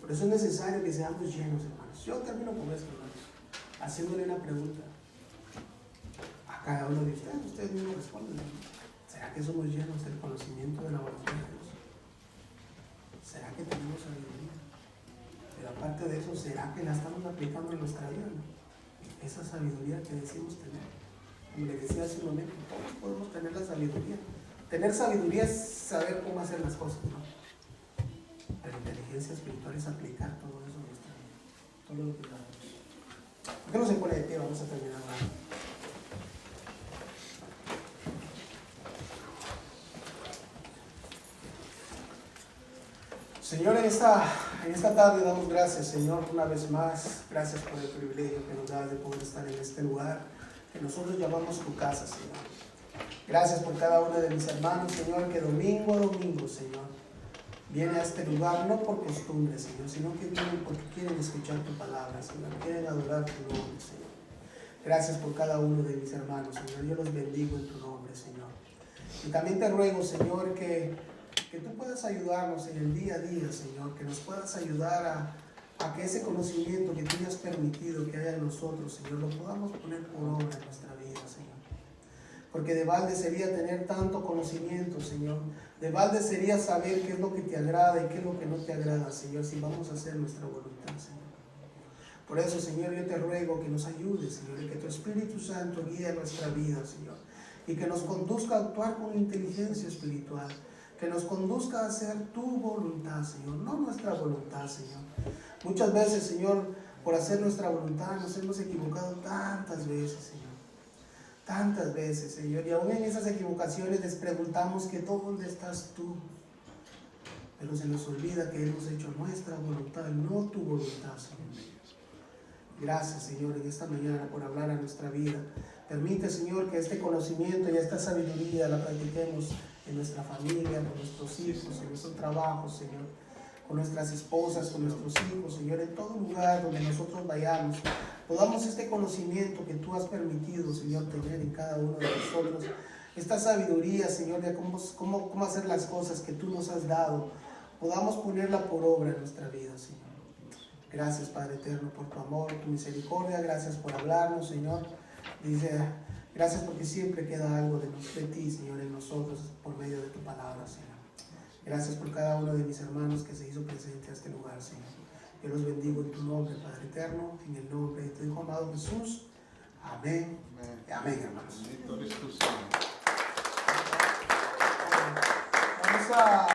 Por eso es necesario que seamos llenos, hermanos. Yo termino con esto, hermanos, haciéndole una pregunta a cada uno de ustedes. Ustedes mismos responden, ¿no? ¿Será que somos llenos del conocimiento de la voluntad de Dios? ¿Será que tenemos sabiduría? Pero aparte de eso, ¿será que la estamos aplicando en nuestra vida, no? Esa sabiduría que decimos tener. Como le decía hace un momento, todos podemos tener la sabiduría. Tener sabiduría es saber cómo hacer las cosas, ¿no? Pero inteligencia espiritual es aplicar todo eso en nuestra vida. Todo lo que sabemos. ¿Por qué no se pone de pie? Vamos a terminar ahora. Señor, en esta tarde damos gracias, Señor, una vez más. Gracias por el privilegio que nos das de poder estar en este lugar que nosotros llamamos tu casa, Señor. Gracias por cada uno de mis hermanos, Señor, que domingo a domingo, Señor, viene a este lugar no por costumbre, Señor, sino que vienen porque quieren escuchar tu palabra, Señor, quieren adorar tu nombre, Señor. Gracias por cada uno de mis hermanos, Señor. Yo los bendigo en tu nombre, Señor. Y también te ruego, Señor, que tú puedas ayudarnos en el día a día, Señor, que nos puedas ayudar a que ese conocimiento que tú has permitido que haya en nosotros, Señor, lo podamos poner por obra en nuestra vida, Señor. Porque de balde sería tener tanto conocimiento, Señor. De balde sería saber qué es lo que te agrada y qué es lo que no te agrada, Señor, si vamos a hacer nuestra voluntad, Señor. Por eso, Señor, yo te ruego que nos ayudes, Señor, y que tu Espíritu Santo guíe nuestra vida, Señor, y que nos conduzca a actuar con inteligencia espiritual, que nos conduzca a hacer tu voluntad, Señor, no nuestra voluntad, Señor. Muchas veces, Señor, por hacer nuestra voluntad nos hemos equivocado tantas veces, Señor. Tantas veces, Señor, y aún en esas equivocaciones les preguntamos que ¿dónde estás tú? Pero se nos olvida que hemos hecho nuestra voluntad, no tu voluntad, Señor. Gracias, Señor, en esta mañana por hablar a nuestra vida. Permite, Señor, que este conocimiento y esta sabiduría la practiquemos en nuestra familia, con nuestros hijos, en nuestro trabajo, Señor, con nuestras esposas, con nuestros hijos, Señor, en todo lugar donde nosotros vayamos. Podamos este conocimiento que tú has permitido, Señor, tener en cada uno de nosotros. Esta sabiduría, Señor, de cómo hacer las cosas que tú nos has dado, podamos ponerla por obra en nuestra vida, Señor. Gracias, Padre eterno, por tu amor, tu misericordia. Gracias por hablarnos, Señor. Dice, gracias porque siempre queda algo de ti, Señor, en nosotros por medio de tu palabra, Señor. Gracias por cada uno de mis hermanos que se hizo presente a este lugar, Señor. Yo los bendigo en tu nombre, Padre eterno, en el nombre de tu Hijo amado Jesús. Amén. Amén, hermanos. Bendito eres tú, Señor. Vamos a